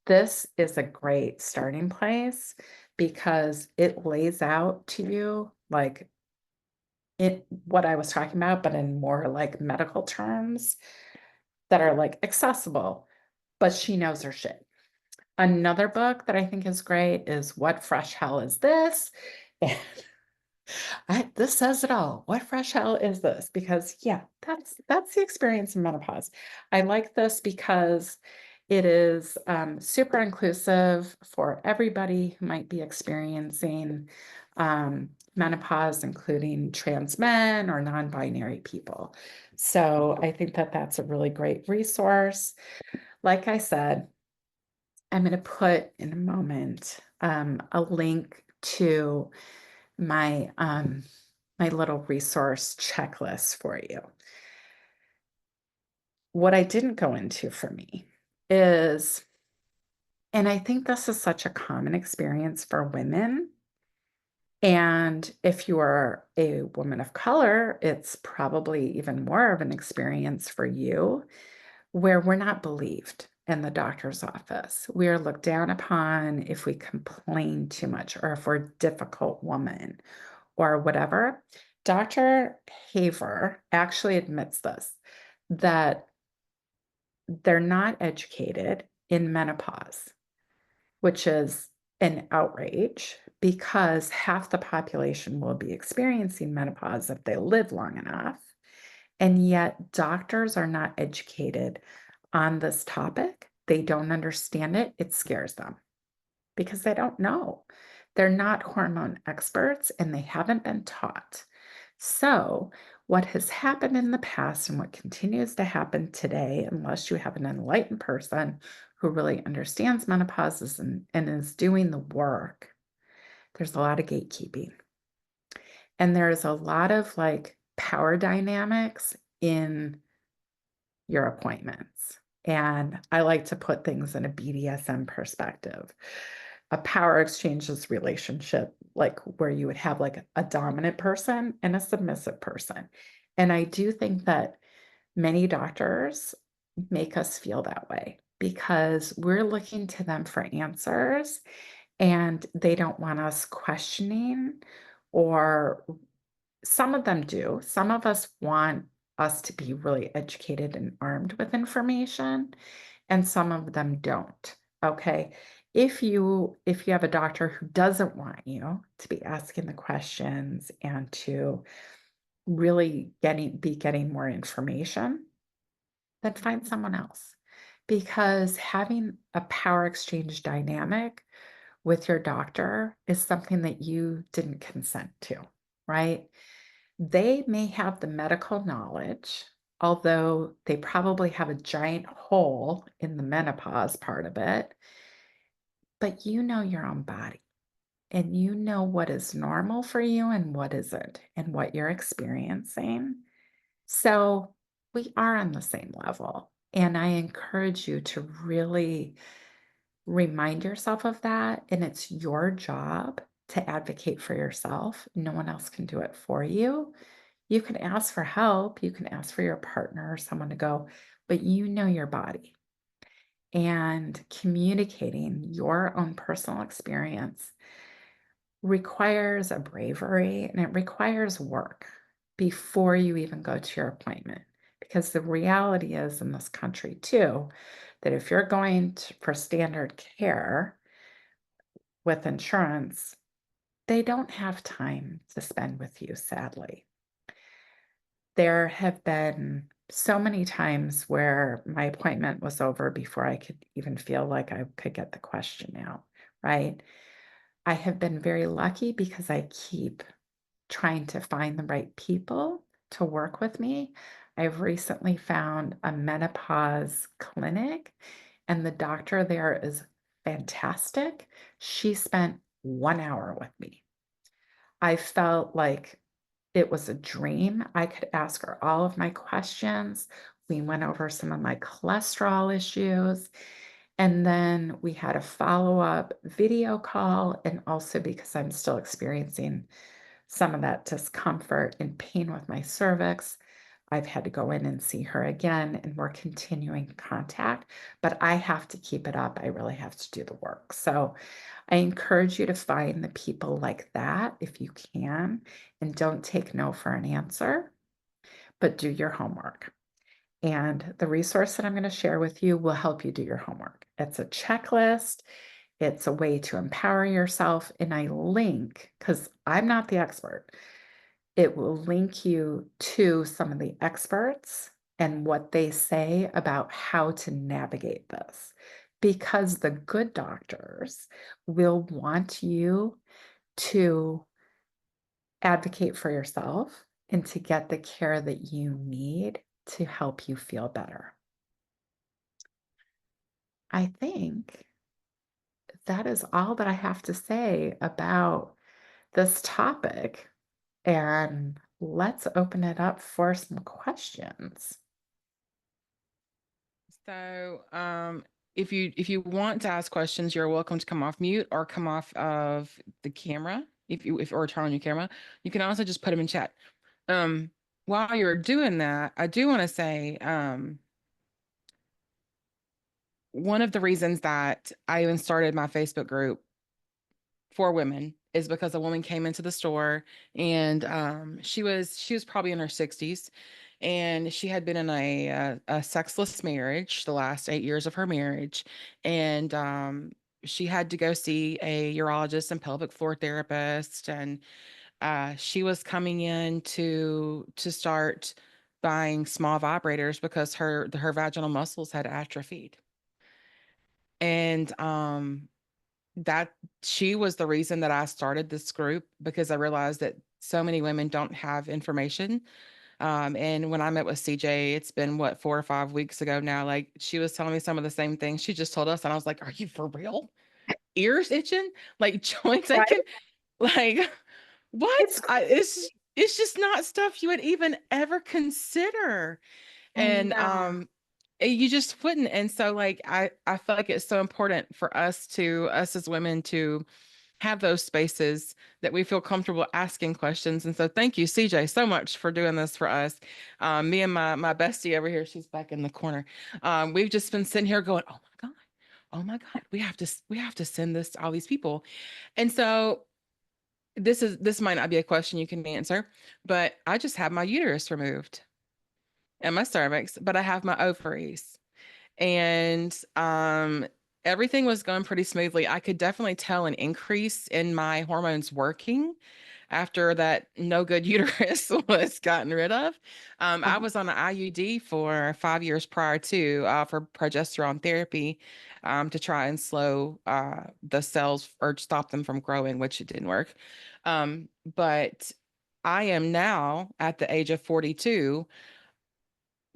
this is a great starting place because it lays out to you like what I was talking about, but in more like medical terms that are like accessible, but she knows her shit. Another book that I think is great is What Fresh Hell Is This? And this says it all. What fresh hell is this? Because yeah, that's the experience in menopause. I like this because it is super inclusive for everybody who might be experiencing menopause, including trans men or non-binary people. So I think that that's a really great resource. Like I said, I'm going to put in a moment a link to my my little resource checklist for you. What I didn't go into for me is, and I think this is such a common experience for women, and if you are a woman of color, it's probably even more of an experience for you, where we're not believed in the doctor's office. We are looked down upon if we complain too much or if we're a difficult woman or whatever. Dr. Haver actually admits this, that they're not educated in menopause, which is an outrage because half the population will be experiencing menopause if they live long enough. And yet, doctors are not educated on this topic. They don't understand it. It scares them because they don't know. They're not hormone experts and they haven't been taught. So, what has happened in the past and what continues to happen today, unless you have an enlightened person who really understands menopause and is doing the work, there's a lot of gatekeeping. And there's a lot of like power dynamics in your appointments. And I like to put things in a BDSM perspective. A power exchange is relationship, like where you would have like a dominant person and a submissive person. And I do think that many doctors make us feel that way because we're looking to them for answers and they don't want us questioning, or some of them do. Some of us want us to be really educated and armed with information, and some of them don't. Okay. If you have a doctor who doesn't want you to be asking the questions and to really getting more information, then find someone else. Because having a power exchange dynamic with your doctor is something that you didn't consent to, right? They may have the medical knowledge, although they probably have a giant hole in the menopause part of it, but you know your own body and you know what is normal for you and what isn't and what you're experiencing. So we are on the same level. And I encourage you to really remind yourself of that. And it's your job to advocate for yourself. No one else can do it for you. You can ask for help, you can ask for your partner or someone to go, but you know your body. And communicating your own personal experience requires a bravery and it requires work before you even go to your appointment. Because the reality is in this country too, that if you're going for standard care with insurance, they don't have time to spend with you, sadly. There have been so many times where my appointment was over before I could even feel like I could get the question out, right? I have been very lucky because I keep trying to find the right people to work with me. I've recently found a menopause clinic, and the doctor there is fantastic. She spent 1 hour with me. I felt like It was a dream. I could ask her all of my questions. We went over some of my cholesterol issues. And then we had a follow-up video call. And also because I'm still experiencing some of that discomfort and pain with my cervix, I've had to go in and see her again, and we're continuing contact, but I have to keep it up. I really have to do the work. So I encourage you to find the people like that if you can, and don't take no for an answer, but do your homework. And the resource that I'm going to share with you will help you do your homework. It's a checklist. It's a way to empower yourself. And I link, because I'm not the expert, it will link you to some of the experts and what they say about how to navigate this. Because the good doctors will want you to advocate for yourself and to get the care that you need to help you feel better. I think that is all that I have to say about this topic. And let's open it up for some questions. So, if you want to ask questions, you're welcome to come off mute or come off of the camera. If or turn on your camera, you can also just put them in chat. Um, while you're doing that, I do want to say, one of the reasons that I even started my Facebook group for women is because a woman came into the store, and she was probably in her 60s, and she had been in a sexless marriage the last 8 years of her marriage, and she had to go see a urologist and pelvic floor therapist, and she was coming in to start buying small vibrators because her vaginal muscles had atrophied. And that she was the reason that I started this group, because I realized that so many women don't have information. And when I met with CJ, it's been what, 4 or 5 weeks ago now. Like, she was telling me some of the same things she just told us, and I was like, "Are you for real? Ears itching, like joints Right? aching, like It's what? crazy. It's just not stuff you would even ever consider." I And know. you just wouldn't. And so, like, I feel like it's so important for us as women to have those spaces that we feel comfortable asking questions. And so thank you, CJ, so much for doing this for us. Me and my bestie over here, she's back in the corner. We've just been sitting here going, oh my God, we have to send this to all these people. And so this might not be a question you can answer, but I just had my uterus removed and my cervix, but I have my ovaries. And everything was going pretty smoothly. I could definitely tell an increase in my hormones working after that no good uterus was gotten rid of. I Uh-huh. was on an IUD for 5 years prior to, for progesterone therapy, to try and slow the cells or stop them from growing, which it didn't work. But I am now at the age of 42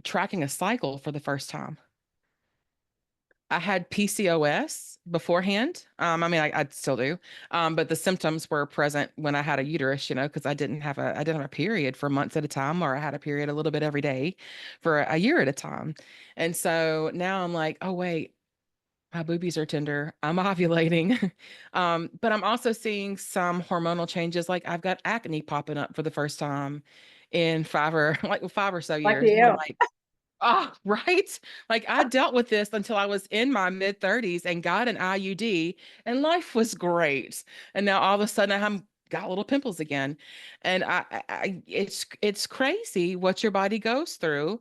tracking a cycle for the first time. I had PCOS beforehand. I mean, I still do. But the symptoms were present when I had a uterus, because I didn't have a period for months at a time, or I had a period a little bit every day for a year at a time. And so now I'm like, oh wait, my boobies are tender. I'm ovulating. But I'm also seeing some hormonal changes. Like, I've got acne popping up for the first time in like 5 or so years. Lucky And I'm you. like, oh, right. Like, I dealt with this until I was in my mid 30s and got an IUD, and life was great. And now all of a sudden I'm got little pimples again. And it's crazy what your body goes through.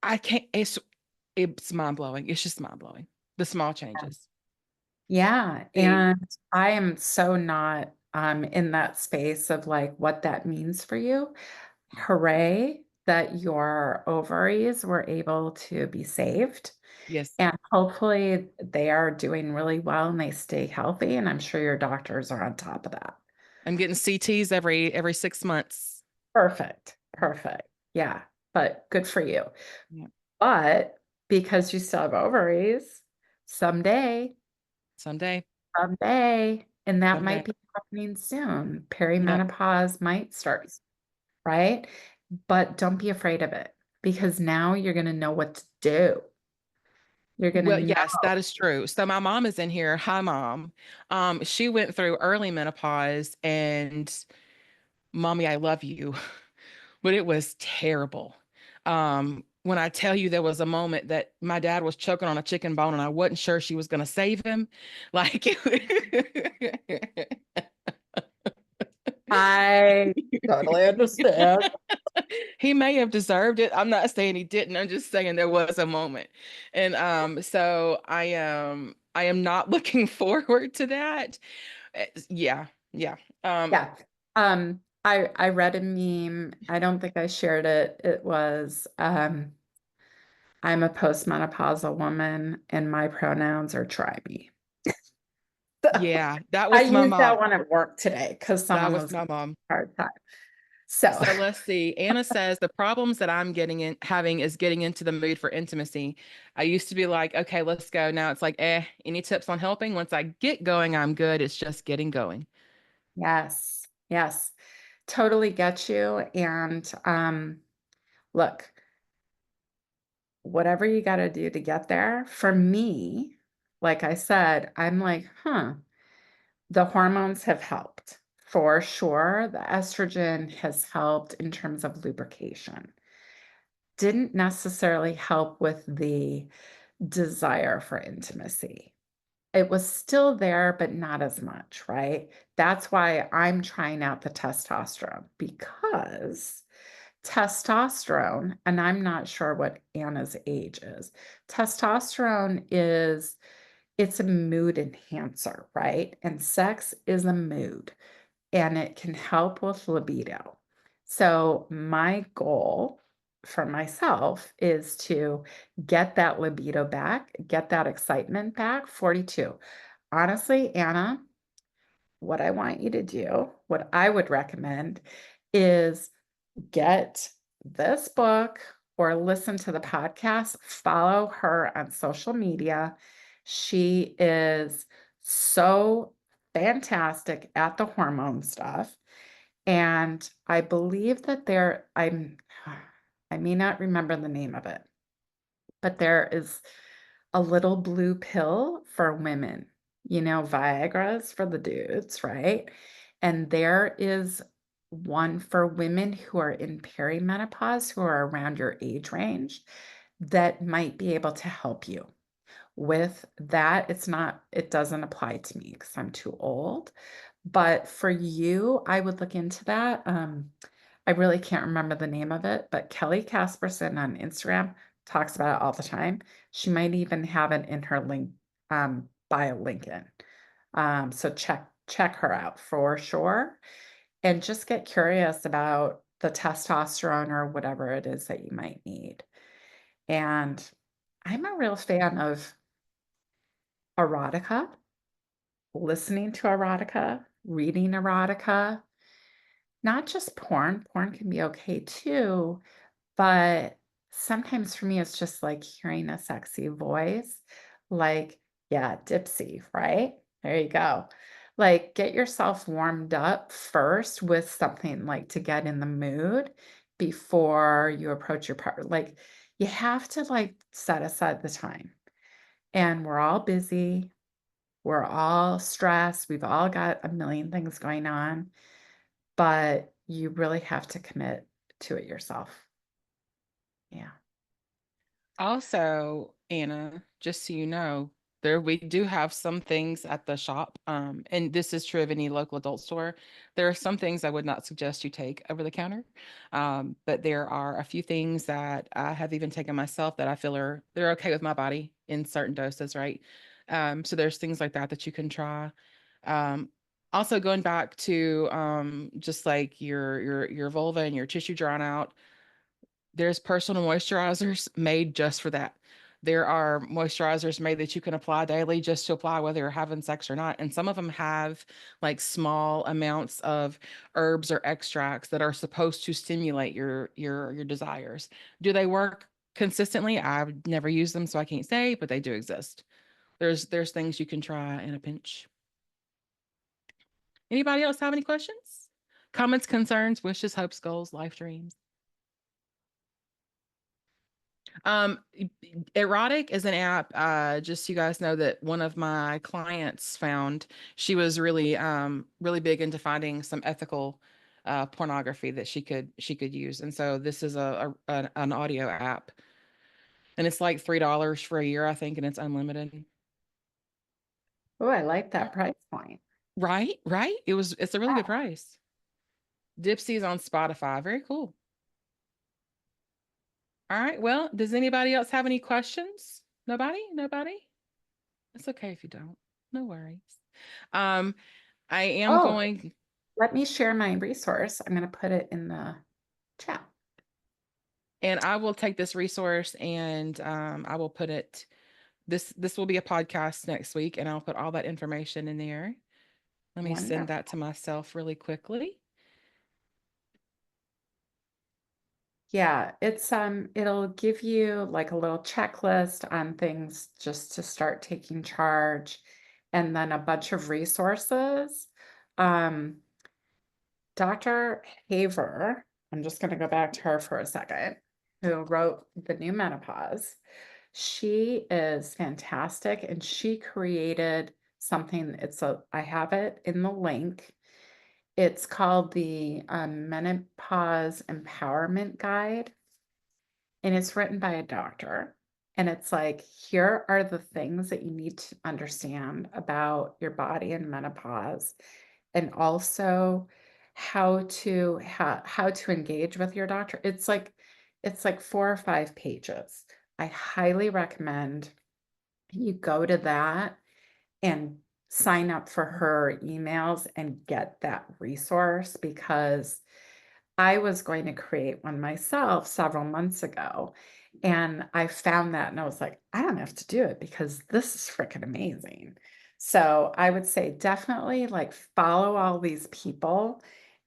I can't, it's mind blowing. It's just mind blowing. The small changes. Yeah, The and I am so not in that space of like what that means for you. Hooray that your ovaries were able to be saved. Yes. And hopefully they are doing really well and they stay healthy. And I'm sure your doctors are on top of that. I'm getting CTs every 6 months. Perfect. Perfect. Yeah. But good for you. Yeah. But because you still have ovaries, someday, Someday. someday, and that might Someday. be happening soon. Yep. Perimenopause might start, right? But don't be afraid of it because now you're going to know what to do. You're going to Well, know. yes, that is true. So my mom is in here. Hi, mom. She went through early menopause, and mommy, I love you, but it was terrible. When I tell you there was a moment that my dad was choking on a chicken bone and I wasn't sure she was going to save him, like I totally understand. he may have deserved it. I'm not saying he didn't. I'm just saying there was a moment. And so I am not looking forward to that. Yeah. Yeah. Yeah. I read a meme. I don't think I shared it. It was I'm a postmenopausal woman and my pronouns are try me. Yeah, that I was my used mom. that one at work today because That someone was was my giving mom. me a hard time. So So let's see. Anna says the problems that I'm having is getting into the mood for intimacy. I used to be like, okay, let's go. Now it's like, any tips on helping? Once I get going, I'm good. It's just getting going. yes, yes, totally get you. And look, whatever you got to do to get there, for me, like I said, I'm like, the hormones have helped for sure. The estrogen has helped in terms of lubrication. Didn't necessarily help with the desire for intimacy. It was still there, but not as much, right? That's why I'm trying out the testosterone because testosterone, and I'm not sure what Anna's age is. Testosterone is it's a mood enhancer, right? And sex is a mood and it can help with libido. So, my goal for myself is to get that libido back, get that excitement back. 42. Honestly, Anna, what I want you to do, what I would recommend is get this book or listen to the podcast, follow her on social media. She is so fantastic at the hormone stuff. And I believe that I may not remember the name of it, but there is a little blue pill for women, Viagra's for the dudes, right? And there is one for women who are in perimenopause, who are around your age range, that might be able to help you with that. It doesn't apply to me because I'm too old. But for you, I would look into that. I really can't remember the name of it, but Kelly Casperson on Instagram talks about it all the time. She might even have it in her bio LinkedIn. So check her out for sure, and just get curious about the testosterone or whatever it is that you might need. And I'm a real fan of erotica, listening to erotica, reading erotica, not just porn. Porn can be okay too, but sometimes for me, it's just like hearing a sexy voice, like, yeah, Dipsy, right? There you go. Like, get yourself warmed up first with something like to get in the mood before you approach your partner. Like, you have to like set aside the time. And we're all busy. We're all stressed. We've all got a million things going on, but you really have to commit to it yourself. Yeah. Also, Anna, just so you know, there we do have some things at the shop, and this is true of any local adult store. There are some things I would not suggest you take over the counter, but there are a few things that I have even taken myself that I feel they're okay with my body in certain doses, right? So there's things like that that you can try. Um, Also going back to just like your vulva and your tissue drying out, there's personal moisturizers made just for that. There are moisturizers made that you can apply daily just to apply whether you're having sex or not. And some of them have like small amounts of herbs or extracts that are supposed to stimulate your desires. Do they work consistently? I've never used them, so I can't say, but they do exist. There's things you can try in a pinch. Anybody else have any questions? Comments, concerns, wishes, hopes, goals, life dreams? Um, Erotic is an app. Just so you guys know that one of my clients found she was really big into finding some ethical pornography that she could use. And so this is an audio app. And it's like $3 for a year, I think, and it's unlimited. Oh, I like Yeah. that price point. Right, right. It's a really good price. Dipsy's on Spotify. Very cool. All right. Well, does anybody else have any questions? Nobody? Nobody? It's okay if you don't. No worries. Um, I am Oh, going, let me share my resource. I'm going to put it in the chat. and I will take this resource and I will put it this will be a podcast next week, and I'll put all that information in there. Let me send Wonderful. that to myself really quickly. Yeah, it'll give you like a little checklist on things just to start taking charge and then a bunch of resources. Um, Dr. Haver, I'm just going to go back to her for a second, who wrote The New Menopause. She is fantastic and she created something. I have it in the link. It's called the Menopause Empowerment Guide, and it's written by a doctor. And it's like, here are the things that you need to understand about your body and menopause, and also how to engage with your doctor. It's like 4 or 5 pages. I highly recommend you go to that and sign up for her emails and get that resource, because I was going to create one myself several months ago. And I found that and I was like, I don't have to do it because this is freaking amazing. So I would say definitely like follow all these people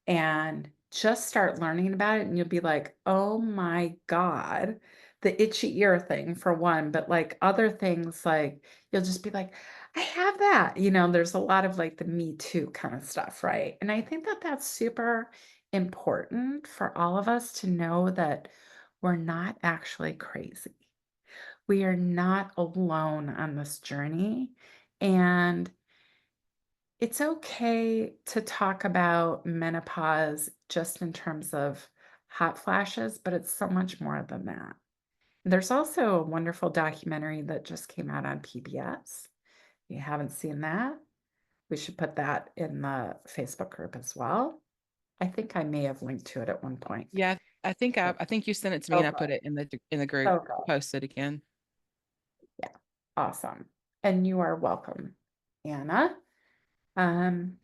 and just start learning about it. And you'll be like, oh my God, the itchy ear thing for one, but like other things, like you'll just be like, I have that. There's a lot of like the Me Too kind of stuff, right? And I think that that's super important for all of us to know that we're not actually crazy. We are not alone on this journey. And it's okay to talk about menopause just in terms of hot flashes, but it's so much more than that. There's also a wonderful documentary that just came out on PBS. If you haven't seen that, we should put that in the Facebook group as well. I think I may have linked to it at one point. Yeah, I think you sent it to me So and I put good. it in the group. So good. Posted again. Yeah. Awesome. And you are welcome, Anna. Um,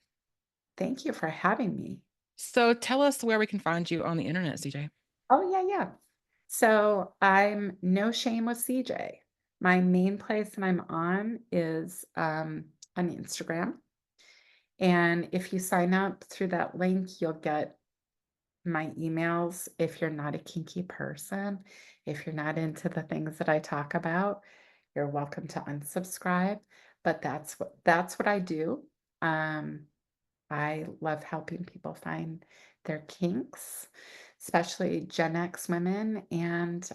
thank you for having me. So tell us where we can find you on the internet, CJ. Oh, yeah, yeah. So I'm No Shame with CJ. My main place that I'm on is on Instagram. And if you sign up through that link, you'll get my emails. If you're not a kinky person, if you're not into the things that I talk about, you're welcome to unsubscribe. But that's what I do. Um, I love helping people find their kinks, especially Gen X women, and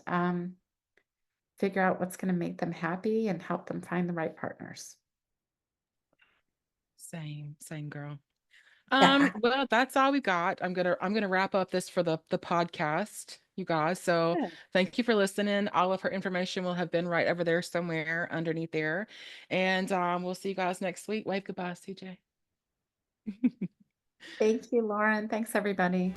figure out what's going to make them happy and help them find the right partners. Same girl. Yeah. Well, that's all we got. I'm gonna wrap up this for the podcast, you guys. So thank you for listening. All of her information will have been right over there somewhere underneath there. And we'll see you guys next week. Wave goodbye, CJ. Thank you, Lauren. Thanks, everybody.